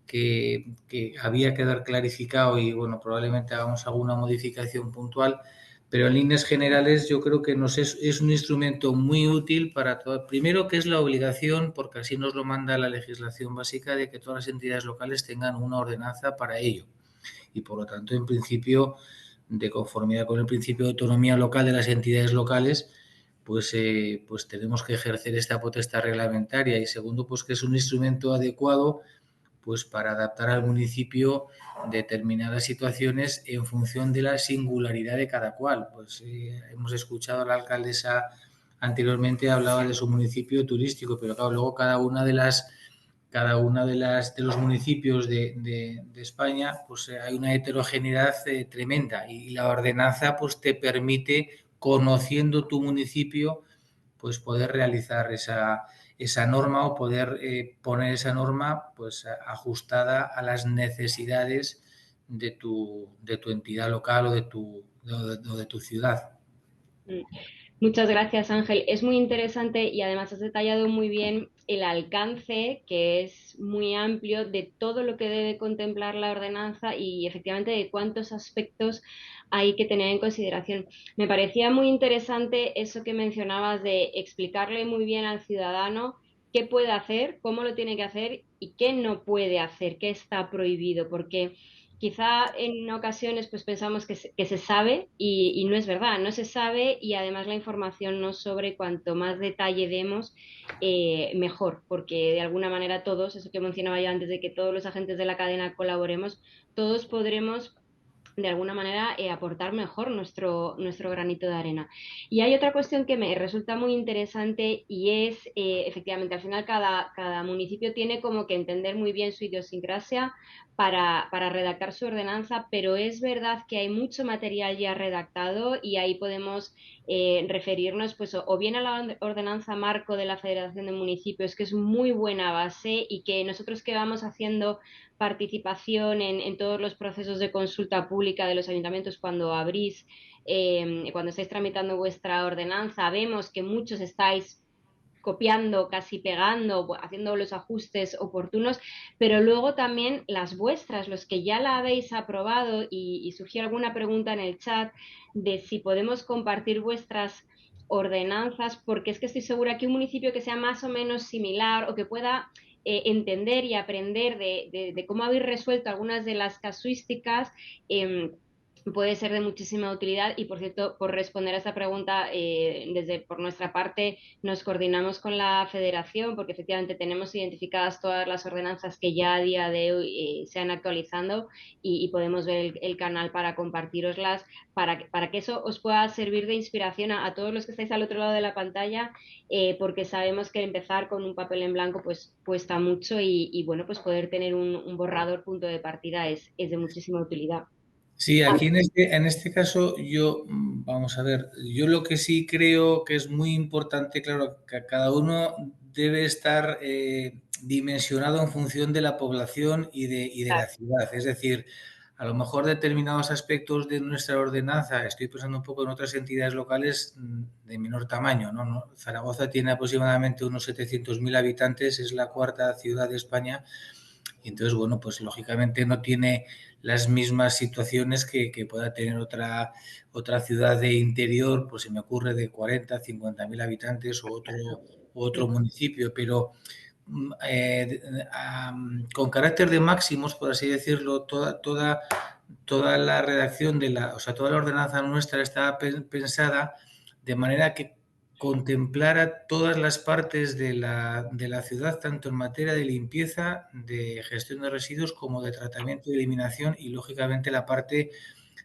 que había que dar clarificado y bueno, probablemente hagamos alguna modificación puntual, pero en líneas generales yo creo que es un instrumento muy útil para todo. Primero, que es la obligación, porque así nos lo manda la legislación básica, de que todas las entidades locales tengan una ordenanza para ello. Y por lo tanto, en principio, de conformidad con el principio de autonomía local de las entidades locales, pues tenemos que ejercer esta potestad reglamentaria. Y segundo, pues que es un instrumento adecuado pues para adaptar al municipio determinadas situaciones en función de la singularidad de cada cual. Pues hemos escuchado a la alcaldesa anteriormente, hablaba de su municipio turístico, pero claro, luego cada una de los municipios de España, pues hay una heterogeneidad tremenda y la ordenanza pues te permite, conociendo tu municipio, pues poder realizar esa norma o poder poner esa norma pues ajustada a las necesidades de tu entidad local o de tu ciudad. Muchas gracias, Ángel. Es muy interesante y además has detallado muy bien el alcance, que es muy amplio, de todo lo que debe contemplar la ordenanza y efectivamente de cuántos aspectos hay que tener en consideración. Me parecía muy interesante eso que mencionabas de explicarle muy bien al ciudadano qué puede hacer, cómo lo tiene que hacer y qué no puede hacer, qué está prohibido, porque quizá en ocasiones pues pensamos que se sabe y no es verdad, no se sabe y además la información no sobre cuanto más detalle demos, mejor, porque de alguna manera todos, eso que mencionaba yo antes de que todos los agentes de la cadena colaboremos, todos podremos de alguna manera aportar mejor nuestro granito de arena. Y hay otra cuestión que me resulta muy interesante y es, efectivamente, al final cada municipio tiene como que entender muy bien su idiosincrasia para redactar su ordenanza, pero es verdad que hay mucho material ya redactado y ahí podemos referirnos pues o bien a la ordenanza marco de la Federación de Municipios, que es muy buena base y que nosotros que vamos haciendo participación en todos los procesos de consulta pública de los ayuntamientos cuando abrís, cuando estáis tramitando vuestra ordenanza, vemos que muchos estáis copiando, casi pegando, haciendo los ajustes oportunos, pero luego también las vuestras, los que ya la habéis aprobado y surgió alguna pregunta en el chat de si podemos compartir vuestras ordenanzas, porque es que estoy segura que un municipio que sea más o menos similar o que pueda entender y aprender de cómo habéis resuelto algunas de las casuísticas, puede ser de muchísima utilidad. Y por cierto, por responder a esta pregunta, por nuestra parte nos coordinamos con la federación porque efectivamente tenemos identificadas todas las ordenanzas que ya a día de hoy se han actualizando y podemos ver el canal para compartiroslas para que eso os pueda servir de inspiración a todos los que estáis al otro lado de la pantalla, porque sabemos que empezar con un papel en blanco pues cuesta mucho y bueno, pues poder tener un borrador punto de partida es de muchísima utilidad. Sí, aquí en este caso yo, vamos a ver, yo lo que sí creo que es muy importante, claro, que cada uno debe estar dimensionado en función de la población y de la ciudad. Es decir, a lo mejor determinados aspectos de nuestra ordenanza, estoy pensando un poco en otras entidades locales de menor tamaño, ¿no? Zaragoza tiene aproximadamente unos 700.000 habitantes, es la cuarta ciudad de España. Y entonces, bueno, pues lógicamente no tiene las mismas situaciones que pueda tener otra ciudad de interior, pues se me ocurre de 40, 50.000 habitantes o otro municipio, pero con carácter de máximos, por así decirlo, toda la redacción toda la ordenanza nuestra está pensada de manera que contemplara todas las partes de la ciudad, tanto en materia de limpieza, de gestión de residuos, como de tratamiento y eliminación y, lógicamente, la parte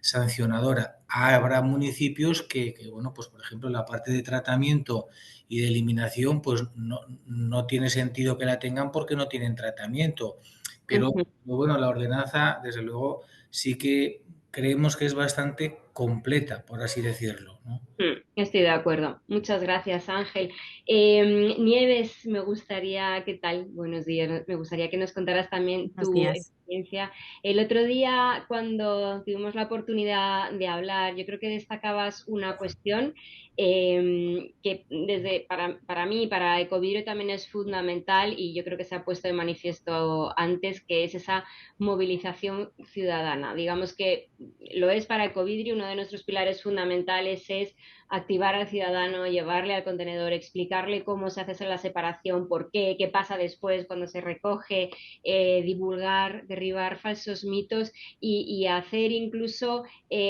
sancionadora. Habrá municipios que bueno, pues por ejemplo, la parte de tratamiento y de eliminación, pues no tiene sentido que la tengan porque no tienen tratamiento. Pero bueno, la ordenanza, desde luego, sí que creemos que es bastante completa, por así decirlo, ¿no? Estoy de acuerdo. Muchas gracias, Ángel. Nieves, me gustaría, ¿qué tal? Buenos días. Me gustaría que nos contaras también Buenos tu días. experiencia. El otro día, cuando tuvimos la oportunidad de hablar, yo creo que destacabas una cuestión que para mí, para Ecovidrio también es fundamental y yo creo que se ha puesto de manifiesto antes, que es esa movilización ciudadana. Digamos que lo es para Ecovidrio, uno de nuestros pilares fundamentales es activar al ciudadano, llevarle al contenedor, explicarle cómo se hace la separación, por qué pasa después cuando se recoge, divulgar, derribar falsos mitos y hacer incluso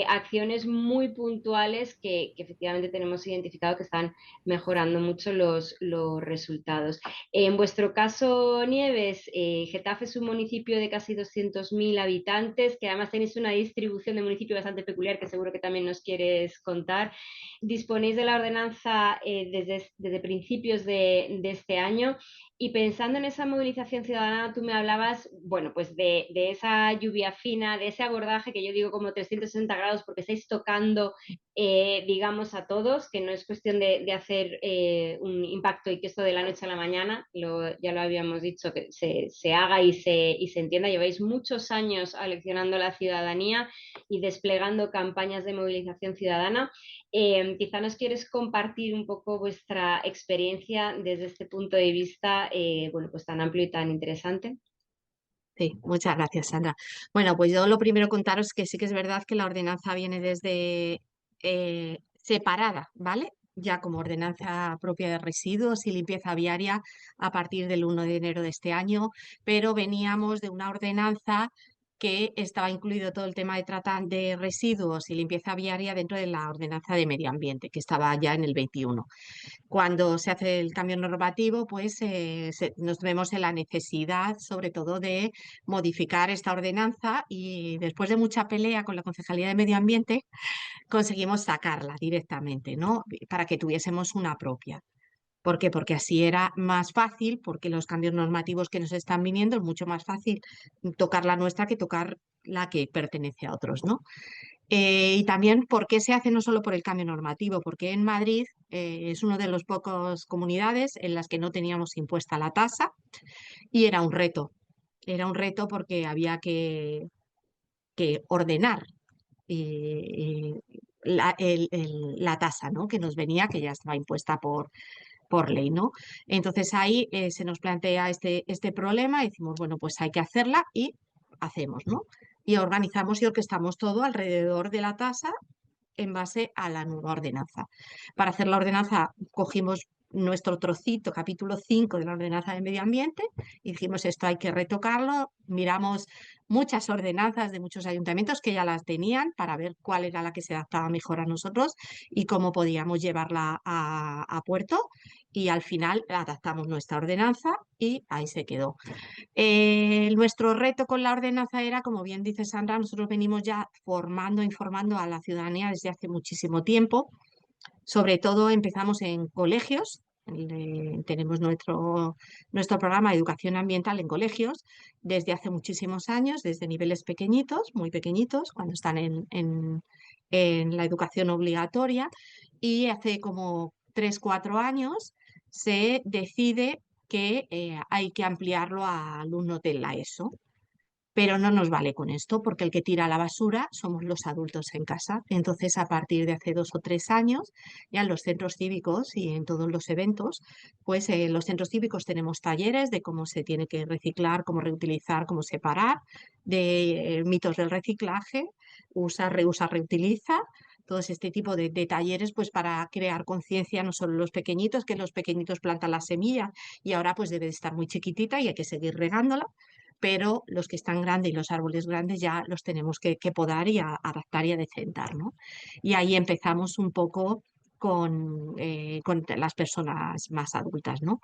acciones muy puntuales que efectivamente tenemos identificado que están mejorando mucho los resultados. En vuestro caso, Nieves, Getafe es un municipio de casi 200.000 habitantes, que además tenéis una distribución de municipio bastante peculiar que seguro que también nos quieres contar. Disponéis de la ordenanza desde principios de este año y pensando en esa movilización ciudadana, tú me hablabas, bueno, pues de esa lluvia fina, de ese abordaje que yo digo como 360 grados porque estáis tocando, digamos, a todos, que no es cuestión de hacer un impacto y que esto de la noche a la mañana, ya lo habíamos dicho, que se haga y se entienda. Lleváis muchos años aleccionando a la ciudadanía y desplegando campañas de movilización ciudadana. Quizá nos quieres compartir un poco vuestra experiencia desde este punto de vista, bueno, pues tan amplio y tan interesante. Sí, muchas gracias, Sandra. Bueno, pues yo lo primero contaros que sí que es verdad que la ordenanza viene desde separada, ¿vale? Ya como ordenanza propia de residuos y limpieza viaria a partir del 1 de enero de este año, pero veníamos de una ordenanza que estaba incluido todo el tema de residuos y limpieza viaria dentro de la ordenanza de medio ambiente, que estaba ya en el 21. Cuando se hace el cambio normativo, pues nos vemos en la necesidad, sobre todo, de modificar esta ordenanza y después de mucha pelea con la Concejalía de Medio Ambiente, conseguimos sacarla directamente, ¿no? Para que tuviésemos una propia. ¿Por qué? Porque así era más fácil, porque los cambios normativos que nos están viniendo es mucho más fácil tocar la nuestra que tocar la que pertenece a otros, ¿no? Y también por qué se hace no solo por el cambio normativo, porque en Madrid es una de las pocas comunidades en las que no teníamos impuesta la tasa y era un reto. Era un reto porque había que ordenar eh, la tasa, ¿no? Que nos venía, que ya estaba impuesta por ley, ¿no? Entonces ahí se nos plantea este problema y decimos, bueno, pues hay que hacerla y hacemos, ¿no? Y organizamos y orquestamos todo alrededor de la tasa en base a la nueva ordenanza. Para hacer la ordenanza cogimos nuestro trocito, capítulo 5 de la ordenanza de medio ambiente, y dijimos esto hay que retocarlo, miramos muchas ordenanzas de muchos ayuntamientos que ya las tenían para ver cuál era la que se adaptaba mejor a nosotros y cómo podíamos llevarla a puerto, y al final adaptamos nuestra ordenanza y ahí se quedó. Nuestro reto con la ordenanza era, como bien dice Sandra, nosotros venimos ya formando, informando a la ciudadanía desde hace muchísimo tiempo. Sobre todo empezamos en colegios. Tenemos nuestro programa de educación ambiental en colegios desde hace muchísimos años, desde niveles pequeñitos, muy pequeñitos, cuando están en la educación obligatoria. Y hace como 3-4 años se decide que hay que ampliarlo a alumnos de la ESO. Pero no nos vale con esto, porque el que tira la basura somos los adultos en casa. Entonces, a partir de hace 2 o 3 años, ya en los centros cívicos y en todos los eventos, pues en los centros cívicos tenemos talleres de cómo se tiene que reciclar, cómo reutilizar, cómo separar, de mitos del reciclaje, usa, reusa, reutiliza. Todos este tipo de talleres pues para crear conciencia, no solo los pequeñitos, que los pequeñitos plantan la semilla y ahora pues debe de estar muy chiquitita y hay que seguir regándola, pero los que están grandes y los árboles grandes ya los tenemos que podar y adaptar y adecentar, ¿no? Y ahí empezamos un poco con las personas más adultas, ¿no?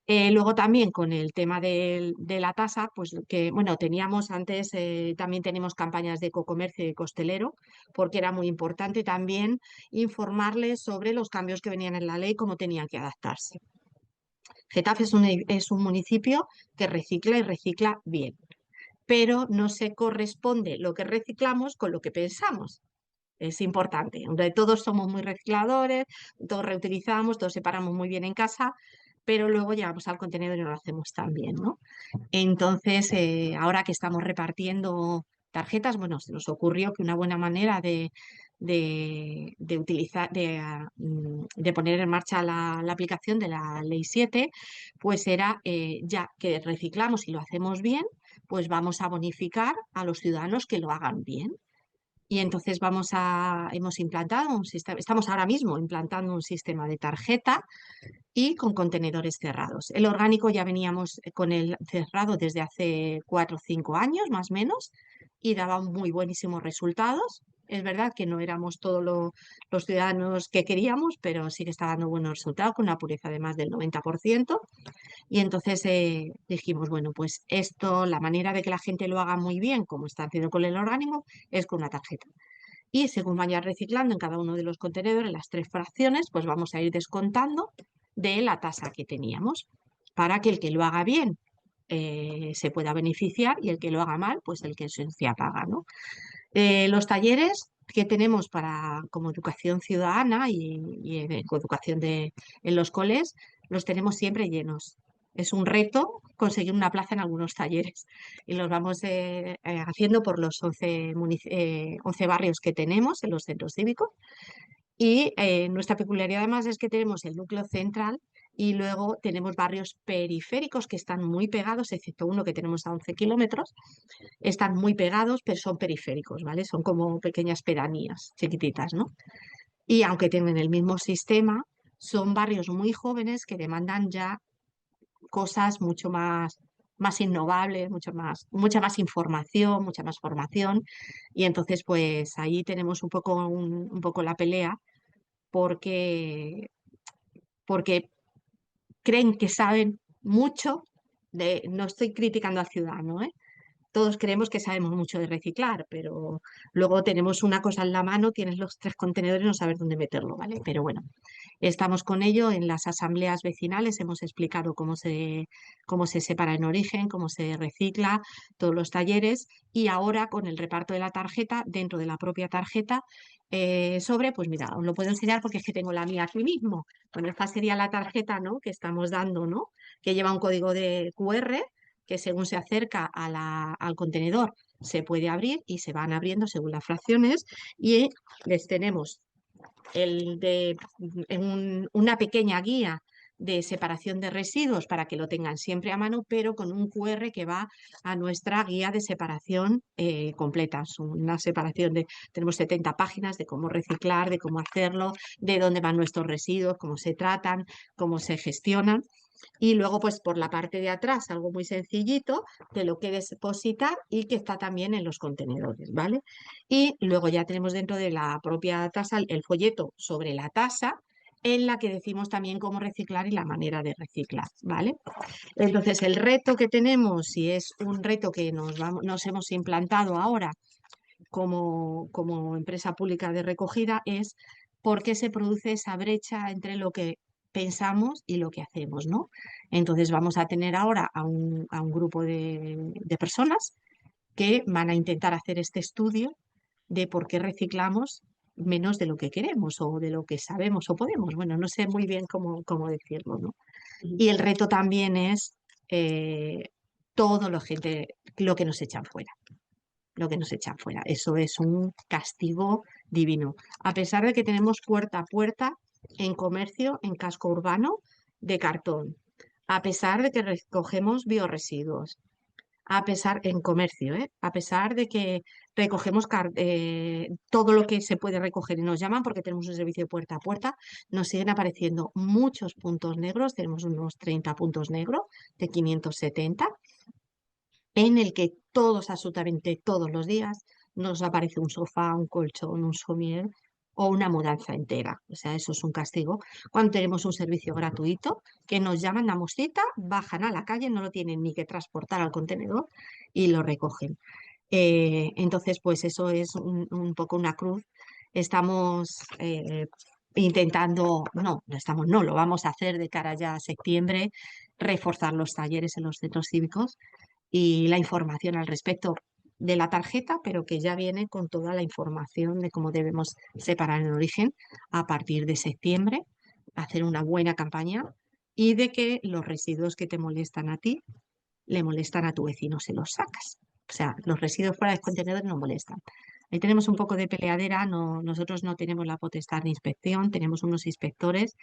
Luego también con el tema de la tasa, pues que, bueno, teníamos antes, también tenemos campañas de ecocomercio y de costelero, porque era muy importante también informarles sobre los cambios que venían en la ley, cómo tenían que adaptarse. Getafe es un municipio que recicla y recicla bien, pero no se corresponde lo que reciclamos con lo que pensamos. Es importante. Donde todos somos muy recicladores, todos reutilizamos, todos separamos muy bien en casa, pero luego llegamos al contenedor y no lo hacemos tan bien, ¿no? Entonces, ahora que estamos repartiendo tarjetas, bueno, se nos ocurrió que una buena manera de utilizar, de poner en marcha la aplicación de la Ley 7, pues era, ya que reciclamos y lo hacemos bien, pues vamos a bonificar a los ciudadanos que lo hagan bien. Y entonces hemos implantado un sistema, estamos ahora mismo implantando un sistema de tarjeta y con contenedores cerrados. El orgánico ya veníamos con el cerrado desde hace 4 o 5 años, más o menos, y daba muy buenísimos resultados. Es verdad que no éramos todos los ciudadanos que queríamos, pero sí que está dando buenos resultados, con una pureza de más del 90%. Y entonces dijimos, bueno, pues esto, la manera de que la gente lo haga muy bien, como está haciendo con el orgánico, es con una tarjeta. Y según vaya reciclando en cada uno de los contenedores, las 3 fracciones, pues vamos a ir descontando de la tasa que teníamos, para que el que lo haga bien se pueda beneficiar y el que lo haga mal, pues el que se paga, ¿no? Los talleres que tenemos como educación ciudadana y educación en los coles, los tenemos siempre llenos. Es un reto conseguir una plaza en algunos talleres y los vamos haciendo por los 11 barrios que tenemos en los centros cívicos. Y nuestra peculiaridad además es que tenemos el núcleo central y luego tenemos barrios periféricos que están muy pegados, excepto uno que tenemos a 11 kilómetros, están muy pegados, pero son periféricos, ¿vale? Son como pequeñas pedanías chiquititas, ¿no? Y aunque tienen el mismo sistema, son barrios muy jóvenes que demandan ya cosas mucho más innovables, mucha más información, mucha más formación. Y entonces, pues ahí tenemos un poco la pelea porque creen que saben mucho no estoy criticando al ciudadano, ¿eh? Todos creemos que sabemos mucho de reciclar, pero luego tenemos una cosa en la mano, tienes los 3 contenedores y no sabes dónde meterlo, ¿vale? Pero bueno, estamos con ello en las asambleas vecinales, hemos explicado cómo se separa en origen, cómo se recicla, todos los talleres, y ahora con el reparto de la tarjeta, dentro de la propia tarjeta, pues mira, os lo puedo enseñar porque es que tengo la mía aquí mismo. Bueno, esta sería la tarjeta, ¿no?, que estamos dando, ¿no?, que lleva un código de QR que según se acerca al contenedor se puede abrir y se van abriendo según las fracciones, y les tenemos una pequeña guía de separación de residuos para que lo tengan siempre a mano, pero con un QR que va a nuestra guía de separación completa. Es una separación tenemos 70 páginas de cómo reciclar, de cómo hacerlo, de dónde van nuestros residuos, cómo se tratan, cómo se gestionan. Y luego, pues por la parte de atrás, algo muy sencillito, de lo que depositar y que está también en los contenedores, ¿vale? Y luego ya tenemos dentro de la propia tasa el folleto sobre la tasa, en la que decimos también cómo reciclar y la manera de reciclar, ¿vale? Entonces, el reto que tenemos, y es un reto que nos hemos implantado ahora como empresa pública de recogida, es por qué se produce esa brecha entre lo que pensamos y lo que hacemos, ¿no? Entonces vamos a tener ahora a un grupo de personas que van a intentar hacer este estudio de por qué reciclamos menos de lo que queremos o de lo que sabemos o podemos. Bueno, no sé muy bien cómo decirlo, ¿no? Y el reto también es todo lo que nos echan fuera. Lo que nos echan fuera. Eso es un castigo divino. A pesar de que tenemos puerta a puerta en comercio, en casco urbano, de cartón. A pesar de que recogemos biorresiduos. En comercio, a pesar de que recogemos todo lo que se puede recoger y nos llaman porque tenemos un servicio de puerta a puerta, nos siguen apareciendo muchos puntos negros, tenemos unos 30 puntos negros de 570, en el que absolutamente todos los días, nos aparece un sofá, un colchón, un somier o una mudanza entera. O sea, eso es un castigo. Cuando tenemos un servicio gratuito, que nos llaman la mosquita, bajan a la calle, no lo tienen ni que transportar al contenedor y lo recogen. Entonces, pues eso es un poco una cruz. Estamos intentando, no, lo vamos a hacer de cara ya a septiembre, reforzar los talleres en los centros cívicos y la información al respecto. de la tarjeta, pero que ya viene con toda la información de cómo debemos separar en origen a partir de septiembre, hacer una buena campaña y de que los residuos que te molestan a ti le molestan a tu vecino, se los sacas. O sea, los residuos fuera del contenedor no molestan. Ahí tenemos un poco de peleadera, nosotros no tenemos la potestad de inspección, tenemos unos inspectores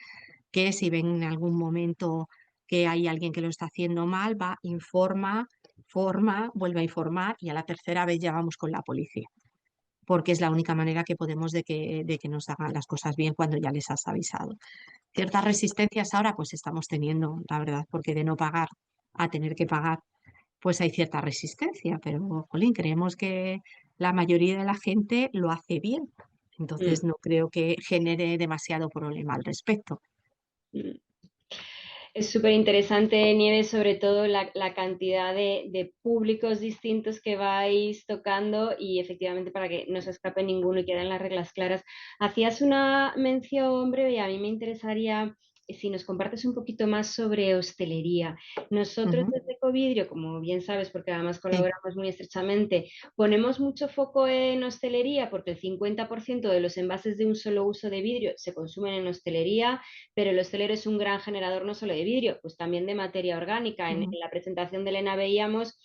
que si ven en algún momento que hay alguien que lo está haciendo mal, va, informa, forma, vuelve a informar y a la tercera vez ya vamos con la policía, porque es la única manera que podemos de que nos hagan las cosas bien cuando ya les has avisado. Ciertas resistencias ahora pues estamos teniendo, la verdad, porque de no pagar a tener que pagar, pues hay cierta resistencia, pero, jolín, creemos que la mayoría de la gente lo hace bien, entonces no creo que genere demasiado problema al respecto. Mm. Es súper interesante, Nieves, sobre todo la cantidad de públicos distintos que vais tocando y efectivamente para que no se escape ninguno y queden las reglas claras. Hacías una mención breve y a mí me interesaría si nos compartes un poquito más sobre hostelería. Nosotros Ujú, desde Ecovidrio, como bien sabes, porque además sí, colaboramos muy estrechamente, ponemos mucho foco en hostelería porque el 50% de los envases de un solo uso de vidrio se consumen en hostelería, pero el hostelero es un gran generador no solo de vidrio, pues también de materia orgánica. En ujú, la presentación de Elena veíamos,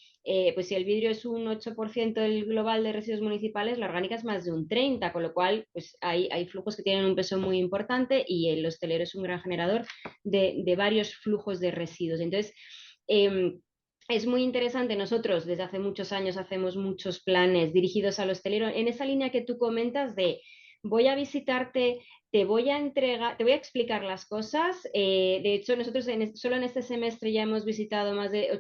pues si el vidrio es un 8% del global de residuos municipales, la orgánica es más de un 30%, con lo cual pues hay flujos que tienen un peso muy importante y el hostelero es un gran generador de varios flujos de residuos. Entonces, es muy interesante, nosotros desde hace muchos años hacemos muchos planes dirigidos al hostelero en esa línea que tú comentas de voy a visitarte, te voy a entregar, te voy a explicar las cosas. De hecho, nosotros solo en este semestre ya hemos visitado más de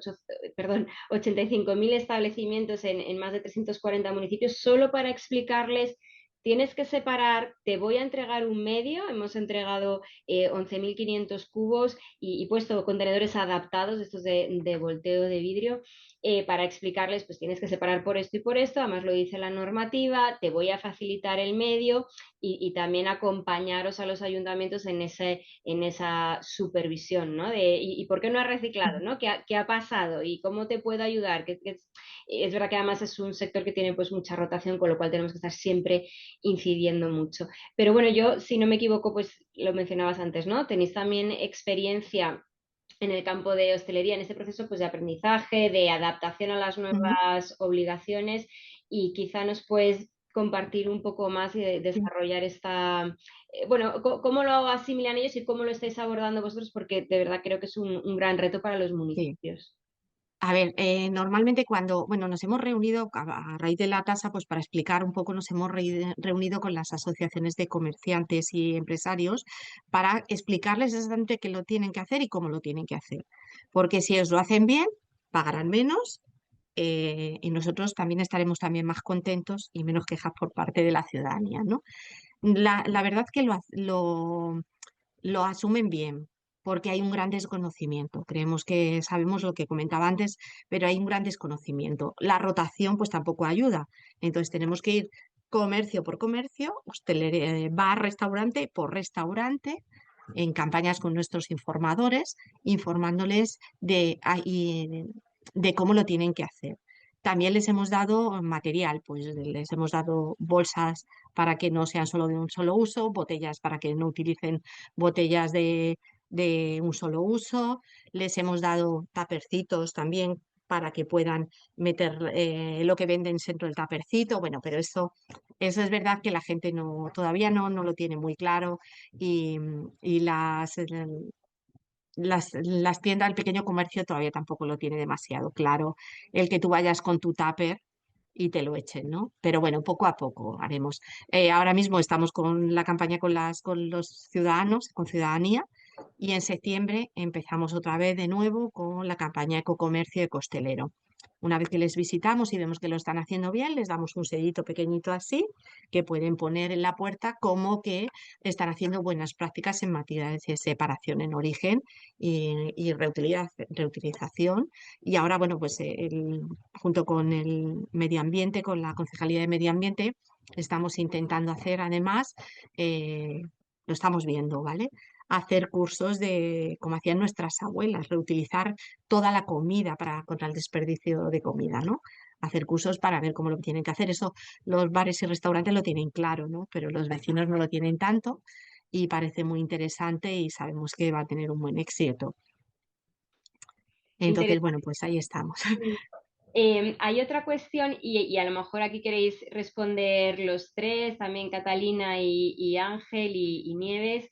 85.000 establecimientos en más de 340 municipios solo para explicarles. Tienes que separar, te voy a entregar un medio, hemos entregado 11.500 cubos y puesto contenedores adaptados, estos de volteo de vidrio, para explicarles, pues tienes que separar por esto y por esto, además lo dice la normativa, te voy a facilitar el medio y también acompañaros a los ayuntamientos en esa supervisión, ¿no? ¿Y por qué no has reciclado, ¿no? ¿Qué ha pasado? ¿Y cómo te puedo ayudar? Es verdad que además es un sector que tiene pues mucha rotación, con lo cual tenemos que estar siempre incidiendo mucho. Pero bueno, yo, si no me equivoco, pues lo mencionabas antes, ¿no? Tenéis también experiencia en el campo de hostelería, en este proceso pues, de aprendizaje, de adaptación a las ujú, nuevas obligaciones y quizá nos puedes compartir un poco más y sí, desarrollar esta... bueno, cómo lo asimilan ellos y cómo lo estáis abordando vosotros, porque de verdad creo que es un gran reto para los sí. municipios. A ver, normalmente cuando, bueno, nos hemos reunido a raíz de la tasa, pues para explicar un poco, nos hemos reunido con las asociaciones de comerciantes y empresarios para explicarles exactamente qué lo tienen que hacer y cómo lo tienen que hacer. Porque si ellos lo hacen bien, pagarán menos y nosotros también estaremos también más contentos y menos quejas por parte de la ciudadanía, ¿no? La verdad que lo asumen bien, porque hay un gran desconocimiento. Creemos que sabemos lo que comentaba antes, pero hay un gran desconocimiento. La rotación pues tampoco ayuda. Entonces tenemos que ir comercio por comercio, bar, restaurante por restaurante, en campañas con nuestros informadores, informándoles de cómo lo tienen que hacer. También les hemos dado material, pues les hemos dado bolsas para que no sean solo de un solo uso, botellas para que no utilicen botellas de un solo uso, les hemos dado tapercitos también para que puedan meter lo que venden dentro del tapercito, bueno, pero eso es verdad que la gente todavía no lo tiene muy claro y las tiendas, el pequeño comercio todavía tampoco lo tiene demasiado claro, el que tú vayas con tu tupper y te lo echen, ¿no? Pero bueno, poco a poco haremos. Ahora mismo estamos con la campaña con los ciudadanos, con ciudadanía, y en septiembre empezamos otra vez de nuevo con la campaña Ecocomercio Ecostelero. Una vez que les visitamos y vemos que lo están haciendo bien, les damos un sellito pequeñito así que pueden poner en la puerta como que están haciendo buenas prácticas en materia de separación en origen y reutilización. Y ahora, bueno, pues junto con el medio ambiente, con la Concejalía de Medio Ambiente, estamos intentando hacer además, lo estamos viendo, ¿vale? Hacer cursos de, como hacían nuestras abuelas, reutilizar toda la comida contra el desperdicio de comida, ¿no? hacer cursos para ver cómo lo tienen que hacer. Eso los bares y restaurantes lo tienen claro, ¿no? Pero los vecinos no lo tienen tanto y parece muy interesante y sabemos que va a tener un buen éxito. Entonces, bueno, pues ahí estamos. Hay otra cuestión, y a lo mejor aquí queréis responder los tres, también Catalina y Ángel y Nieves,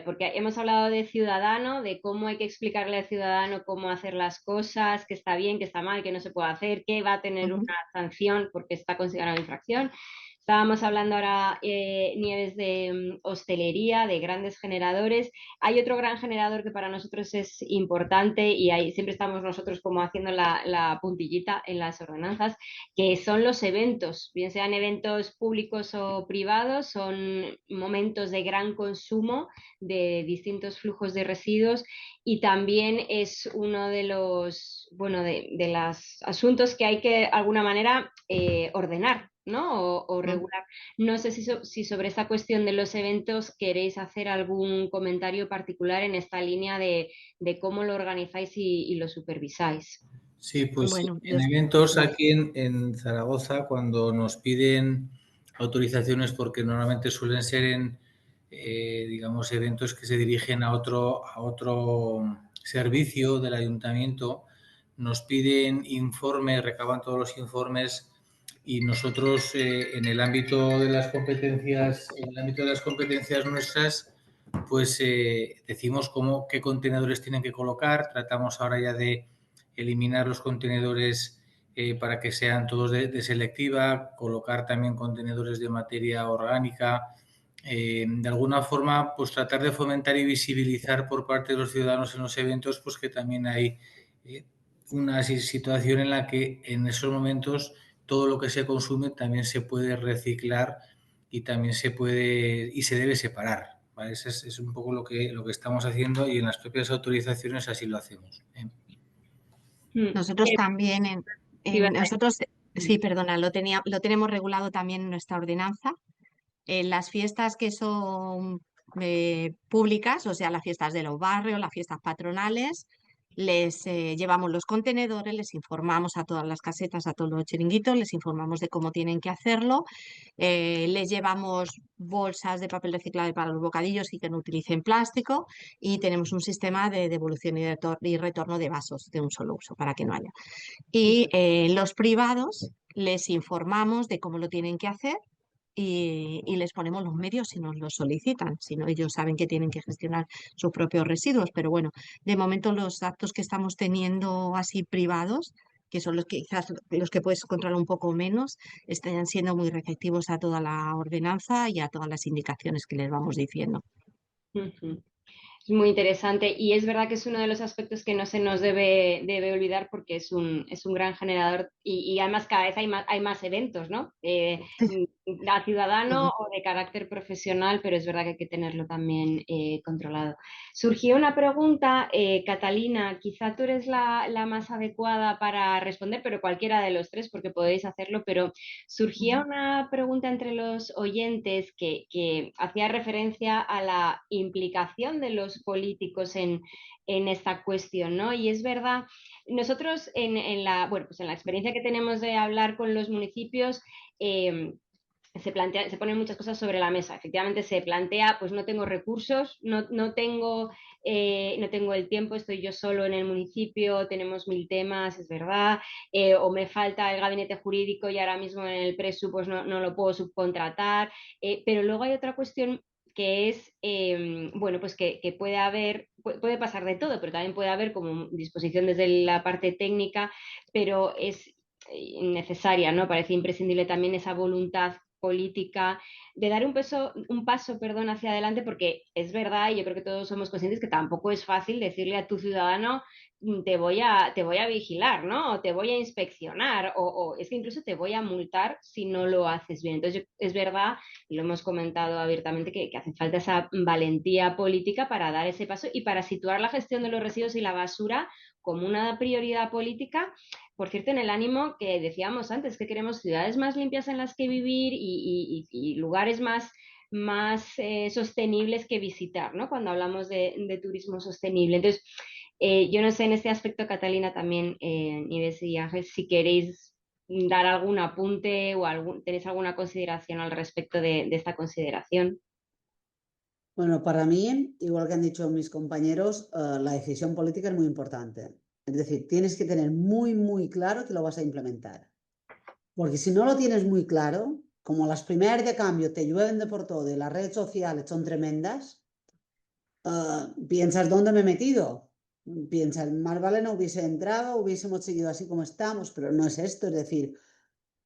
porque hemos hablado de ciudadano, de cómo hay que explicarle al ciudadano cómo hacer las cosas, qué está bien, qué está mal, qué no se puede hacer, qué va a tener Ujú. una sanción porque está considerado infracción. Estábamos hablando ahora, Nieves, de hostelería, de grandes generadores. Hay otro gran generador que para nosotros es importante y ahí siempre estamos nosotros como haciendo la puntillita en las ordenanzas, que son los eventos, bien sean eventos públicos o privados, son momentos de gran consumo de distintos flujos de residuos y también es uno de los, bueno, de los asuntos que hay que de alguna manera ordenar, ¿no? O regular. No sé si sobre esta cuestión de los eventos queréis hacer algún comentario particular en esta línea de cómo lo organizáis y lo supervisáis. Sí, pues Bueno, en eventos aquí en Zaragoza, cuando nos piden autorizaciones, porque normalmente suelen ser en, digamos, eventos que se dirigen a otro servicio del ayuntamiento, nos piden informes, recaban todos los informes y nosotros en el ámbito de las competencias, nuestras, pues decimos qué contenedores tienen que colocar. Tratamos ahora ya de eliminar los contenedores para que sean todos de selectiva, colocar también contenedores de materia orgánica. De alguna forma, pues tratar de fomentar y visibilizar por parte de los ciudadanos en los eventos, pues que también hay una situación en la que en esos momentos todo lo que se consume también se puede reciclar y también se puede y se debe separar. ¿Vale? Eso es un poco lo que estamos haciendo y en las propias autorizaciones así lo hacemos. nosotros también Sí, nosotros, sí, perdona, lo tenemos regulado también en nuestra ordenanza. En las fiestas que son públicas, o sea, las fiestas de los barrios, las fiestas patronales, les llevamos los contenedores, les informamos a todas las casetas, a todos los chiringuitos, les informamos de cómo tienen que hacerlo, les llevamos bolsas de papel reciclado para los bocadillos y que no utilicen plástico y tenemos un sistema de devolución y retorno de vasos de un solo uso para que no haya. Y los privados les informamos de cómo lo tienen que hacer y les ponemos los medios si nos los solicitan, si no ellos saben que tienen que gestionar sus propios residuos, pero bueno, de momento los actos que estamos teniendo así privados, que son los que quizás los que puedes controlar un poco menos, están siendo muy receptivos a toda la ordenanza y a todas las indicaciones que les vamos diciendo. Ujú. Es muy interesante y es verdad que es uno de los aspectos que no se nos debe olvidar porque es un gran generador y además cada vez hay más eventos, ¿no? A ciudadano o de carácter profesional, pero es verdad que hay que tenerlo también controlado. Surgió una pregunta, Catalina, quizá tú eres la más adecuada para responder, pero cualquiera de los tres, porque podéis hacerlo, pero surgía una pregunta entre los oyentes que hacía referencia a la implicación de los políticos en esta cuestión, ¿no? Y es verdad, nosotros pues en la experiencia que tenemos de hablar con los municipios, se ponen muchas cosas sobre la mesa. Efectivamente se plantea, pues no tengo recursos, no tengo el tiempo, estoy yo solo en el municipio, tenemos 1000 temas, es verdad, o me falta el gabinete jurídico y ahora mismo en el presu pues no lo puedo subcontratar, pero luego hay otra cuestión que es, bueno, pues que puede pasar de todo, pero también puede haber como disposición desde la parte técnica, pero es necesaria, ¿no? Parece imprescindible también esa voluntad política de dar un paso, perdón, hacia adelante, porque es verdad, y yo creo que todos somos conscientes que tampoco es fácil decirle a tu ciudadano te voy a vigilar, ¿no? O te voy a inspeccionar, o es que incluso te voy a multar si no lo haces bien. Entonces, es verdad, y lo hemos comentado abiertamente, que hace falta esa valentía política para dar ese paso y para situar la gestión de los residuos y la basura como una prioridad política, por cierto, en el ánimo que decíamos antes, que queremos ciudades más limpias en las que vivir y lugares más sostenibles que visitar, ¿no? Cuando hablamos de turismo sostenible. Entonces, yo no sé en este aspecto, Catalina, también, Nieves y Ángel, si queréis dar algún apunte o tenéis alguna consideración al respecto de esta consideración. Bueno, para mí, igual que han dicho mis compañeros, la decisión política es muy importante. Es decir, tienes que tener muy, muy claro que lo vas a implementar. Porque si no lo tienes muy claro, como las primeras de cambio te llueven de por todo y las redes sociales son tremendas, piensas, ¿dónde me he metido? Piensas, más vale no hubiese entrado, hubiésemos seguido así como estamos, pero no es esto. Es decir,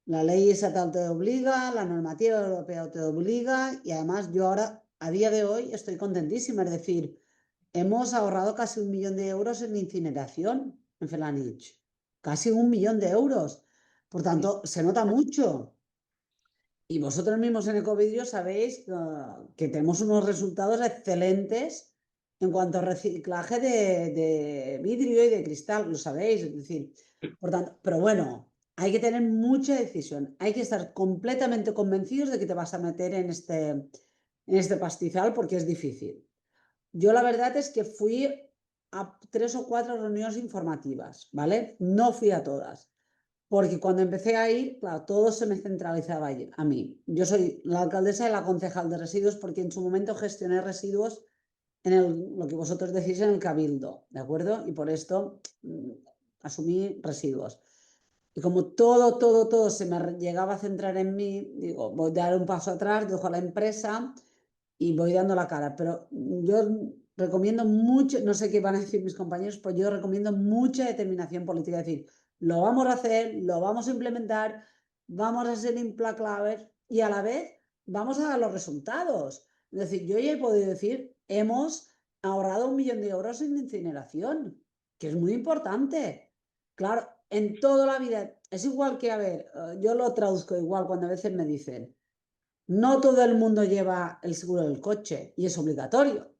la ley estatal te obliga, la normativa europea te obliga y además yo ahora, a día de hoy, estoy contentísima. Es decir, hemos ahorrado casi 1 millón de euros en incineración en Felanich. Casi 1 millón de euros. Por tanto, se nota mucho. Y vosotros mismos en Ecovidrio sabéis que tenemos unos resultados excelentes en cuanto a reciclaje de vidrio y de cristal, lo sabéis. Es decir, por tanto, pero bueno, hay que tener mucha decisión. Hay que estar completamente convencidos de que te vas a meter en este pastizal porque es difícil. Yo la verdad es que fui a 3 o 4 reuniones informativas, ¿vale? No fui a todas. Porque cuando empecé a ir, claro, todo se me centralizaba a mí. Yo soy la alcaldesa y la concejal de residuos porque en su momento gestioné residuos en lo que vosotros decís en el cabildo, ¿de acuerdo? Y por esto asumí residuos. Y como todo se me llegaba a centrar en mí, digo, voy a dar un paso atrás, dejo a la empresa y voy dando la cara. Pero yo recomiendo mucho, no sé qué van a decir mis compañeros, pues yo recomiendo mucha determinación política. Es decir, lo vamos a hacer, lo vamos a implementar, vamos a ser implacables y a la vez vamos a dar los resultados. Es decir, yo ya he podido decir, hemos ahorrado 1 millón de euros en incineración, que es muy importante. Claro, en toda la vida, es igual que, a ver, yo lo traduzco igual cuando a veces me dicen, no todo el mundo lleva el seguro del coche y es obligatorio.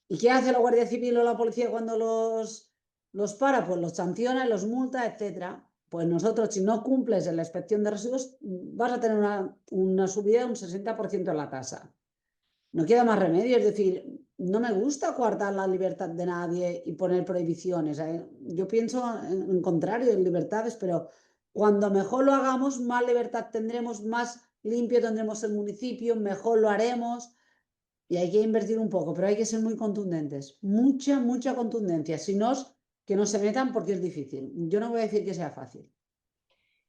¿Y qué hace la Guardia Civil o la policía cuando los para? Pues los sanciona, los multa, etc. Pues nosotros, si no cumples en la inspección de residuos, vas a tener una subida de un 60% en la tasa. No queda más remedio, es decir, no me gusta coartar la libertad de nadie y poner prohibiciones. Yo pienso en contrario, en libertades, pero cuando mejor lo hagamos, más libertad tendremos, más limpio tendremos el municipio, mejor lo haremos. Y hay que invertir un poco, pero hay que ser muy contundentes. Mucha contundencia. Si no, que no se metan porque es difícil. Yo no voy a decir que sea fácil.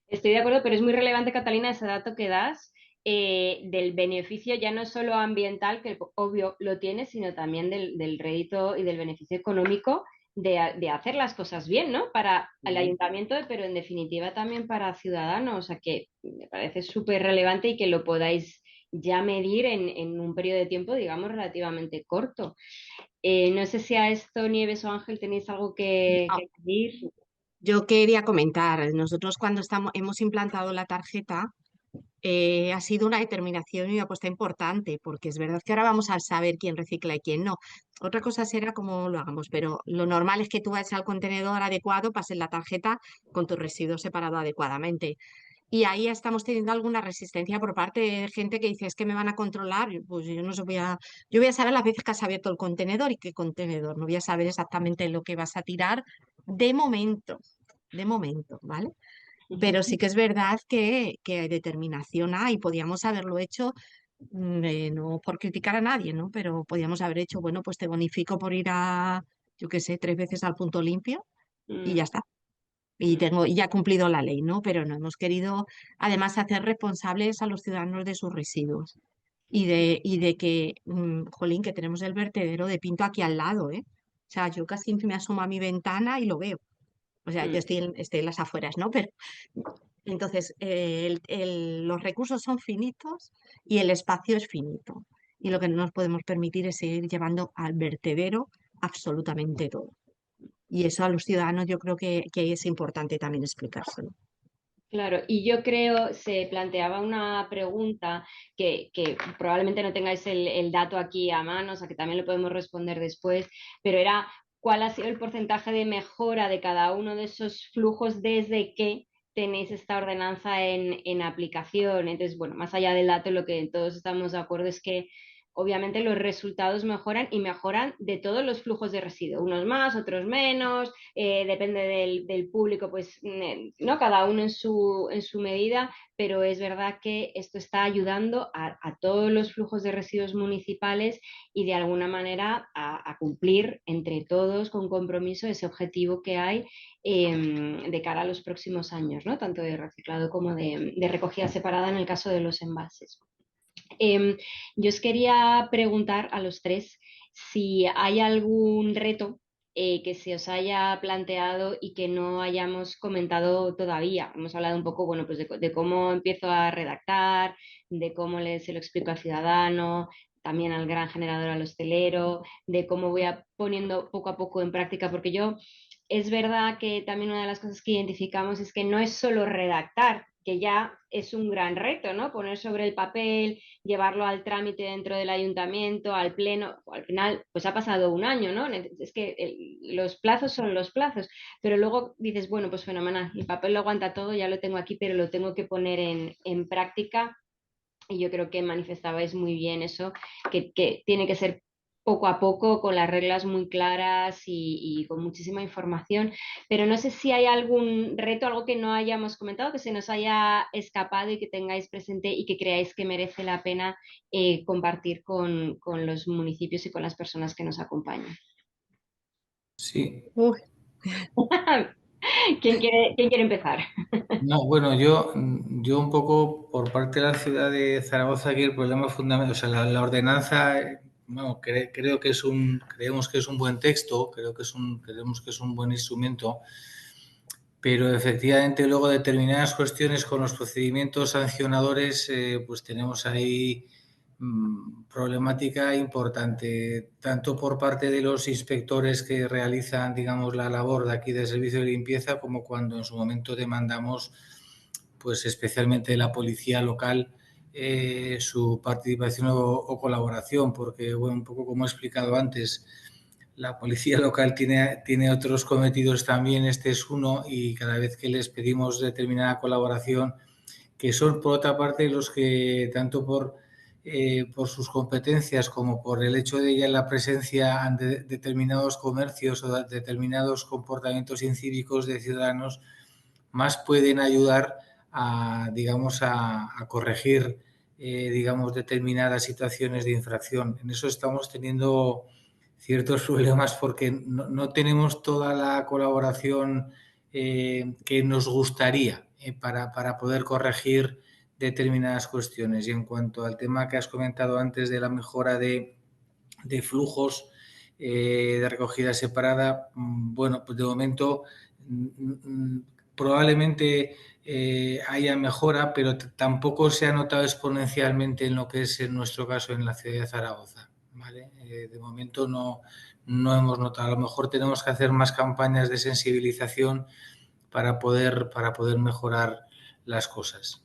Estoy de acuerdo, pero es muy relevante, Catalina, ese dato que das del beneficio ya no solo ambiental, que obvio lo tiene, sino también del rédito y del beneficio económico de hacer las cosas bien, ¿no? Para el ayuntamiento, pero en definitiva también para ciudadanos. O sea que me parece súper relevante y que lo podáis ya medir en un periodo de tiempo, digamos, relativamente corto. No sé si a esto, Nieves o Ángel, tenéis algo que añadir. Yo quería comentar, nosotros cuando hemos implantado la tarjeta, ha sido una determinación y una apuesta importante, porque es verdad que ahora vamos a saber quién recicla y quién no. Otra cosa será cómo lo hagamos, pero lo normal es que tú vayas al contenedor adecuado, pases la tarjeta con tu residuo separado adecuadamente. Y ahí estamos teniendo alguna resistencia por parte de gente que dice, es que me van a controlar. Pues yo no sé, yo voy a saber las veces que has abierto el contenedor y qué contenedor. No voy a saber exactamente lo que vas a tirar de momento, ¿vale? Pero sí que es verdad que determinación hay, podíamos haberlo hecho, no por criticar a nadie, ¿no? Pero podíamos haber hecho, bueno, pues te bonifico por ir yo qué sé, 3 veces al punto limpio y ya está. Y ya he cumplido la ley, ¿no? Pero no hemos querido, además, hacer responsables a los ciudadanos de sus residuos y de que, jolín, que tenemos el vertedero de Pinto aquí al lado, ¿eh? O sea, yo casi me asomo a mi ventana y lo veo. O sea, yo estoy en las afueras, ¿no? Pero entonces los recursos son finitos y el espacio es finito. Y lo que no nos podemos permitir es seguir llevando al vertedero absolutamente todo. Y eso a los ciudadanos yo creo que es importante también explicárselo. Claro, y yo creo, se planteaba una pregunta que probablemente no tengáis el dato aquí a mano, o sea que también lo podemos responder después, pero era cuál ha sido el porcentaje de mejora de cada uno de esos flujos desde que tenéis esta ordenanza en aplicación. Entonces, bueno, más allá del dato, lo que todos estamos de acuerdo es que obviamente los resultados mejoran y mejoran de todos los flujos de residuos, unos más, otros menos, depende del público, pues no, cada uno en su medida, pero es verdad que esto está ayudando a todos los flujos de residuos municipales y de alguna manera a cumplir entre todos con compromiso ese objetivo que hay de cara a los próximos años, ¿no? Tanto de reciclado como de recogida separada en el caso de los envases. Yo os quería preguntar a los tres si hay algún reto que se os haya planteado y que no hayamos comentado todavía. Hemos hablado un poco, bueno, pues de cómo empiezo a redactar, de cómo se lo explico al ciudadano, también al gran generador, al hostelero, de cómo voy poniendo poco a poco en práctica, porque es verdad que también una de las cosas que identificamos es que no es solo redactar, que ya es un gran reto, ¿no? Poner sobre el papel, llevarlo al trámite dentro del ayuntamiento, al pleno, al final, pues ha pasado un año, ¿no? Es que los plazos son los plazos, pero luego dices, bueno, pues fenomenal, el papel lo aguanta todo, ya lo tengo aquí, pero lo tengo que poner en práctica. Y yo creo que manifestabais muy bien eso, que tiene que ser poco a poco, con las reglas muy claras y con muchísima información. Pero no sé si hay algún reto, algo que no hayamos comentado, que se nos haya escapado y que tengáis presente y que creáis que merece la pena compartir con los municipios y con las personas que nos acompañan. Sí. Uy, ¿Quién quiere empezar? No, bueno, yo un poco por parte de la ciudad de Zaragoza, aquí el problema fundamental, o sea, la ordenanza, bueno, creemos que es un buen texto, creemos que es un buen instrumento, pero efectivamente luego determinadas cuestiones con los procedimientos sancionadores, pues tenemos ahí problemática importante, tanto por parte de los inspectores que realizan, digamos, la labor de aquí del servicio de limpieza, como cuando en su momento demandamos, pues especialmente de la policía local, su participación o colaboración, porque, bueno, un poco como he explicado antes, la policía local tiene otros cometidos también, este es uno, y cada vez que les pedimos determinada colaboración, que son por otra parte los que, tanto por sus competencias como por el hecho de ya la presencia ante determinados comercios o de determinados comportamientos incívicos de ciudadanos, más pueden ayudar a, digamos, a corregir, digamos, determinadas situaciones de infracción. En eso estamos teniendo ciertos problemas porque no tenemos toda la colaboración que nos gustaría para poder corregir determinadas cuestiones. Y en cuanto al tema que has comentado antes de la mejora de flujos de recogida separada, bueno, pues de momento probablemente haya mejora, pero tampoco se ha notado exponencialmente en lo que es en nuestro caso en la ciudad de Zaragoza. ¿Vale? De momento no hemos notado. A lo mejor tenemos que hacer más campañas de sensibilización para poder mejorar las cosas.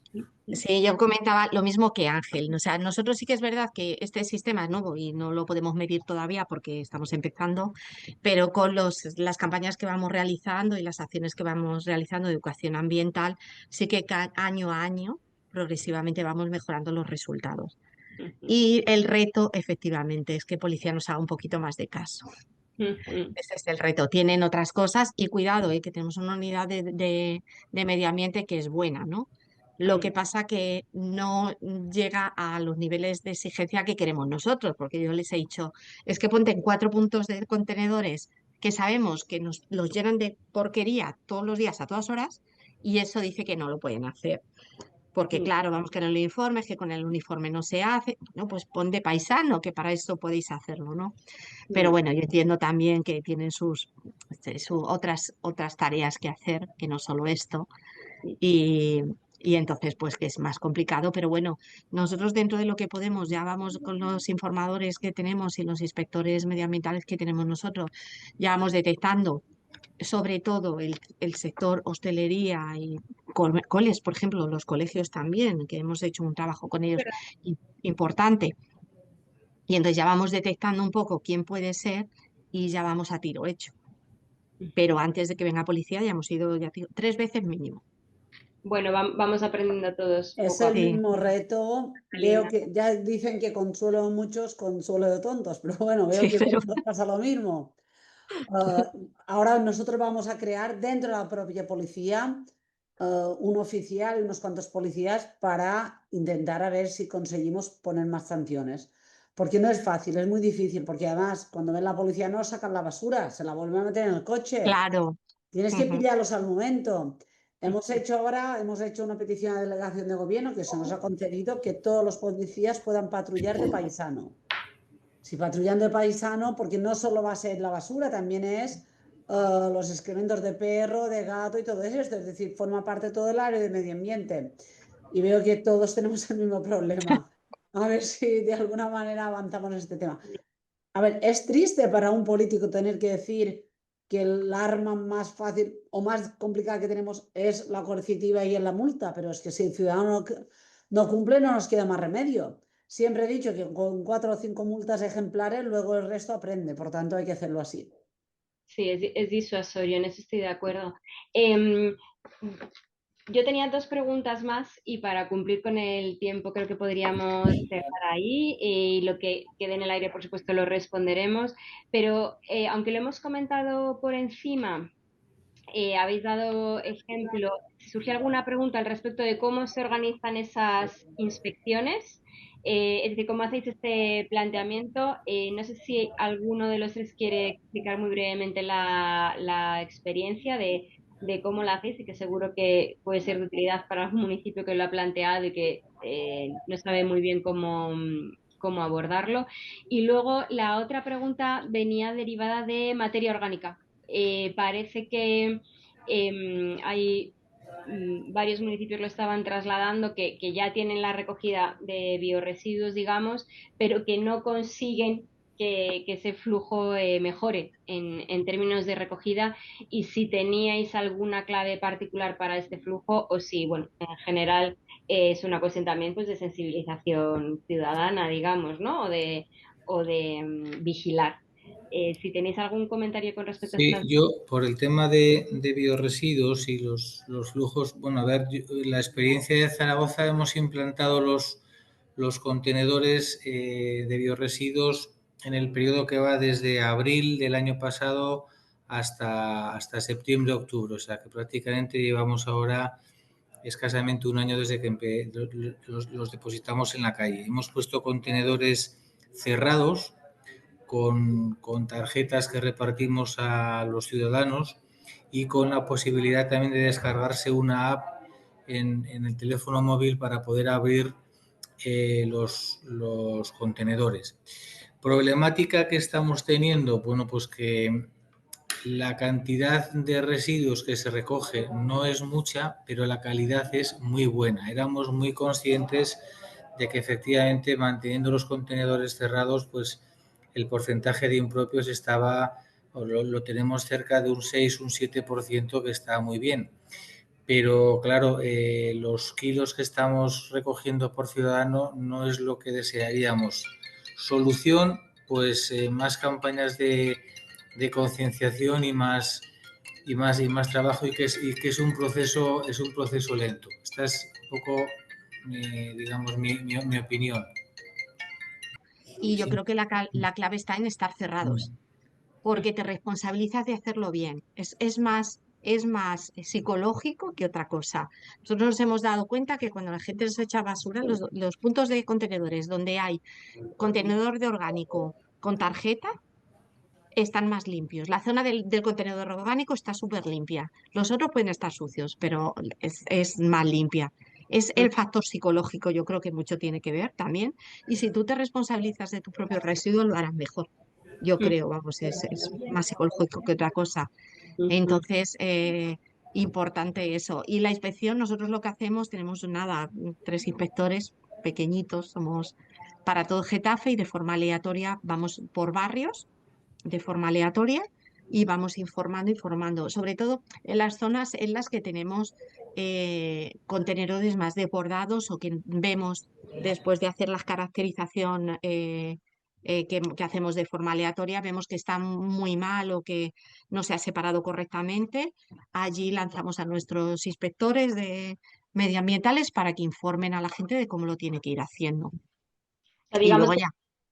sí, yo comentaba lo mismo que Ángel. O sea, nosotros sí que es verdad que este sistema es nuevo y no lo podemos medir todavía porque estamos empezando, pero con las campañas que vamos realizando y las acciones que vamos realizando de educación ambiental, sí que año a año progresivamente vamos mejorando los resultados. Y el reto, efectivamente, es que policía nos haga un poquito más de caso. Ese es el reto. Tienen otras cosas y cuidado, que tenemos una unidad de medio ambiente que es buena, ¿no? Lo que pasa que no llega a los niveles de exigencia que queremos nosotros, porque yo les he dicho, es que ponte en 4 puntos de contenedores que sabemos que nos los llenan de porquería todos los días a todas horas y eso dice que no lo pueden hacer. Porque claro, vamos que en el uniforme, es que con el uniforme no se hace, no, pues pon de paisano, que para eso podéis hacerlo, ¿no? Pero bueno, yo entiendo también que tienen sus otras tareas que hacer, que no solo esto, y entonces pues que es más complicado, pero bueno, nosotros dentro de lo que podemos, ya vamos con los informadores que tenemos y los inspectores medioambientales que tenemos nosotros, ya vamos detectando sobre todo el sector hostelería y coles, por ejemplo, los colegios también, que hemos hecho un trabajo con ellos importante. Y entonces ya vamos detectando un poco quién puede ser y ya vamos a tiro hecho. Pero antes de que venga policía ya hemos ido 3 veces mínimo. Bueno, vamos aprendiendo todos Es poco a el poco. Sí, mismo reto. Veo Alina. que ya dicen que consuelo de muchos, consuelo de tontos, pero bueno, veo sí, que con pero todos pasa lo mismo. Ahora nosotros vamos a crear dentro de la propia policía un oficial y unos cuantos policías para intentar a ver si conseguimos poner más sanciones. Porque no es fácil, es muy difícil, porque además cuando ven la policía no sacan la basura, se la vuelven a meter en el coche. claro. Tienes que Ujú. pillarlos al momento. Hemos hecho una petición a la delegación de gobierno que se nos ha concedido que todos los policías puedan patrullar de paisano. Si patrullan de paisano, porque no solo va a ser la basura, también es los excrementos de perro, de gato y todo eso. Es decir, forma parte todo el área de medio ambiente. Y veo que todos tenemos el mismo problema. A ver si de alguna manera avanzamos en este tema. A ver, es triste para un político tener que decir que el arma más fácil o más complicada que tenemos es la coercitiva y es la multa, pero es que si el ciudadano no cumple, no nos queda más remedio. Siempre he dicho que con 4 o 5 multas ejemplares, luego el resto aprende, por tanto hay que hacerlo así. Sí, es disuasorio, en eso estoy de acuerdo. Em, yo tenía dos preguntas más y para cumplir con el tiempo creo que podríamos cerrar ahí y lo que quede en el aire, por supuesto, lo responderemos, pero aunque lo hemos comentado por encima, habéis dado ejemplo, si surge alguna pregunta al respecto de cómo se organizan esas inspecciones, es decir, cómo hacéis este planteamiento, no sé si alguno de los tres quiere explicar muy brevemente la experiencia de cómo la hacéis y que seguro que puede ser de utilidad para un municipio que lo ha planteado y que no sabe muy bien cómo abordarlo. Y luego la otra pregunta venía derivada de materia orgánica. Parece que hay varios municipios lo estaban trasladando que ya tienen la recogida de biorresiduos, digamos, pero que no consiguen que ese flujo mejore en términos de recogida y si teníais alguna clave particular para este flujo o si, bueno, en general es una cuestión también pues de sensibilización ciudadana, digamos, ¿no? O de vigilar. Si tenéis algún comentario con respecto a Sí, estas. yo por el tema de biorresiduos y los flujos, bueno, a ver, la experiencia de Zaragoza hemos implantado los contenedores de biorresiduos en el periodo que va desde abril del año pasado hasta septiembre-octubre, o sea que prácticamente llevamos ahora escasamente un año desde que los depositamos en la calle. Hemos puesto contenedores cerrados con tarjetas que repartimos a los ciudadanos y con la posibilidad también de descargarse una app en el teléfono móvil para poder abrir los contenedores. Problemática que estamos teniendo, bueno, pues que la cantidad de residuos que se recoge no es mucha, pero la calidad es muy buena. Éramos muy conscientes de que efectivamente manteniendo los contenedores cerrados, pues el porcentaje de impropios estaba, o lo tenemos cerca de un 6, un 7%, que está muy bien. Pero claro, los kilos que estamos recogiendo por ciudadano no es lo que desearíamos. Solución, pues más campañas de concienciación y más trabajo y que es un proceso lento. Esta es un poco, digamos, mi opinión. Y yo Sí. creo que la clave está en estar cerrados, porque te responsabilizas de hacerlo bien. Es más psicológico que otra cosa. Nosotros nos hemos dado cuenta que cuando la gente se echa basura, los puntos de contenedores donde hay contenedor de orgánico con tarjeta están más limpios. La zona del contenedor orgánico está súper limpia. Los otros pueden estar sucios, pero es más limpia. Es el factor psicológico, yo creo que mucho tiene que ver también. Y si tú te responsabilizas de tu propio residuo, lo harás mejor. Yo creo, vamos, es más psicológico que otra cosa. Entonces, importante eso. Y la inspección, nosotros lo que hacemos, tenemos nada, 3 inspectores pequeñitos, somos para todo Getafe y de forma aleatoria vamos por barrios de forma aleatoria y vamos informando, sobre todo en las zonas en las que tenemos contenedores más desbordados o que vemos después de hacer la caracterización que hacemos de forma aleatoria, vemos que está muy mal o que no se ha separado correctamente, allí lanzamos a nuestros inspectores medioambientales para que informen a la gente de cómo lo tiene que ir haciendo. O sea, Y digamos luego ya,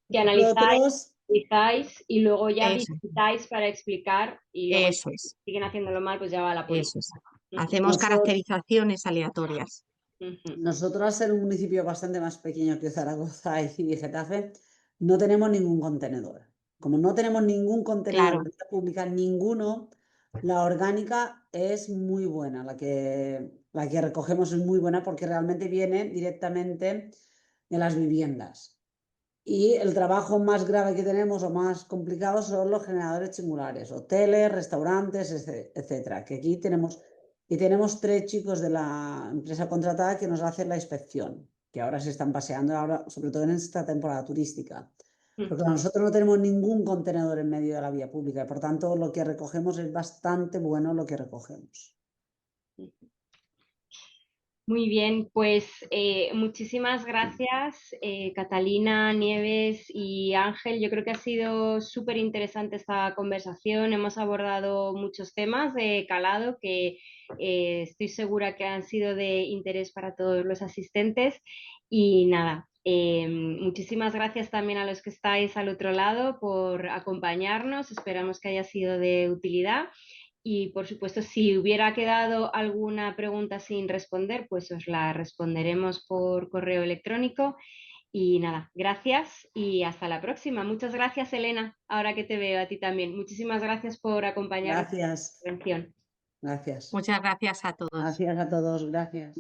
que analizáis Nosotros, y luego ya Eso. visitáis para explicar y luego eso es, si siguen haciéndolo mal, pues ya va a la policía. eso es. Ujú, Hacemos Nosotros- caracterizaciones aleatorias. ujú. nosotros, al ser un municipio bastante más pequeño que Zaragoza y Getafe, no tenemos ningún contenedor. Como no tenemos ningún contenedor Claro. en la vía pública, ninguno, la orgánica es muy buena. La que recogemos es muy buena porque realmente viene directamente de las viviendas. Y el trabajo más grave que tenemos o más complicado son los generadores singulares, hoteles, restaurantes, etcétera. Que aquí tenemos 3 chicos de la empresa contratada que nos hacen la inspección, que ahora se están paseando, ahora, sobre todo en esta temporada turística. Porque nosotros no tenemos ningún contenedor en medio de la vía pública y por tanto lo que recogemos es bastante bueno lo que recogemos. Muy bien, pues muchísimas gracias, Catalina, Nieves y Ángel. Yo creo que ha sido súper interesante esta conversación. Hemos abordado muchos temas de calado que estoy segura que han sido de interés para todos los asistentes. Y nada, muchísimas gracias también a los que estáis al otro lado por acompañarnos. Esperamos que haya sido de utilidad. Y por supuesto, si hubiera quedado alguna pregunta sin responder, pues os la responderemos por correo electrónico. Y nada, gracias y hasta la próxima. Muchas gracias, Elena, ahora que te veo a ti también. Muchísimas gracias por acompañarnos en Gracias. la intervención. Gracias. Muchas gracias a todos. Gracias a todos. Gracias.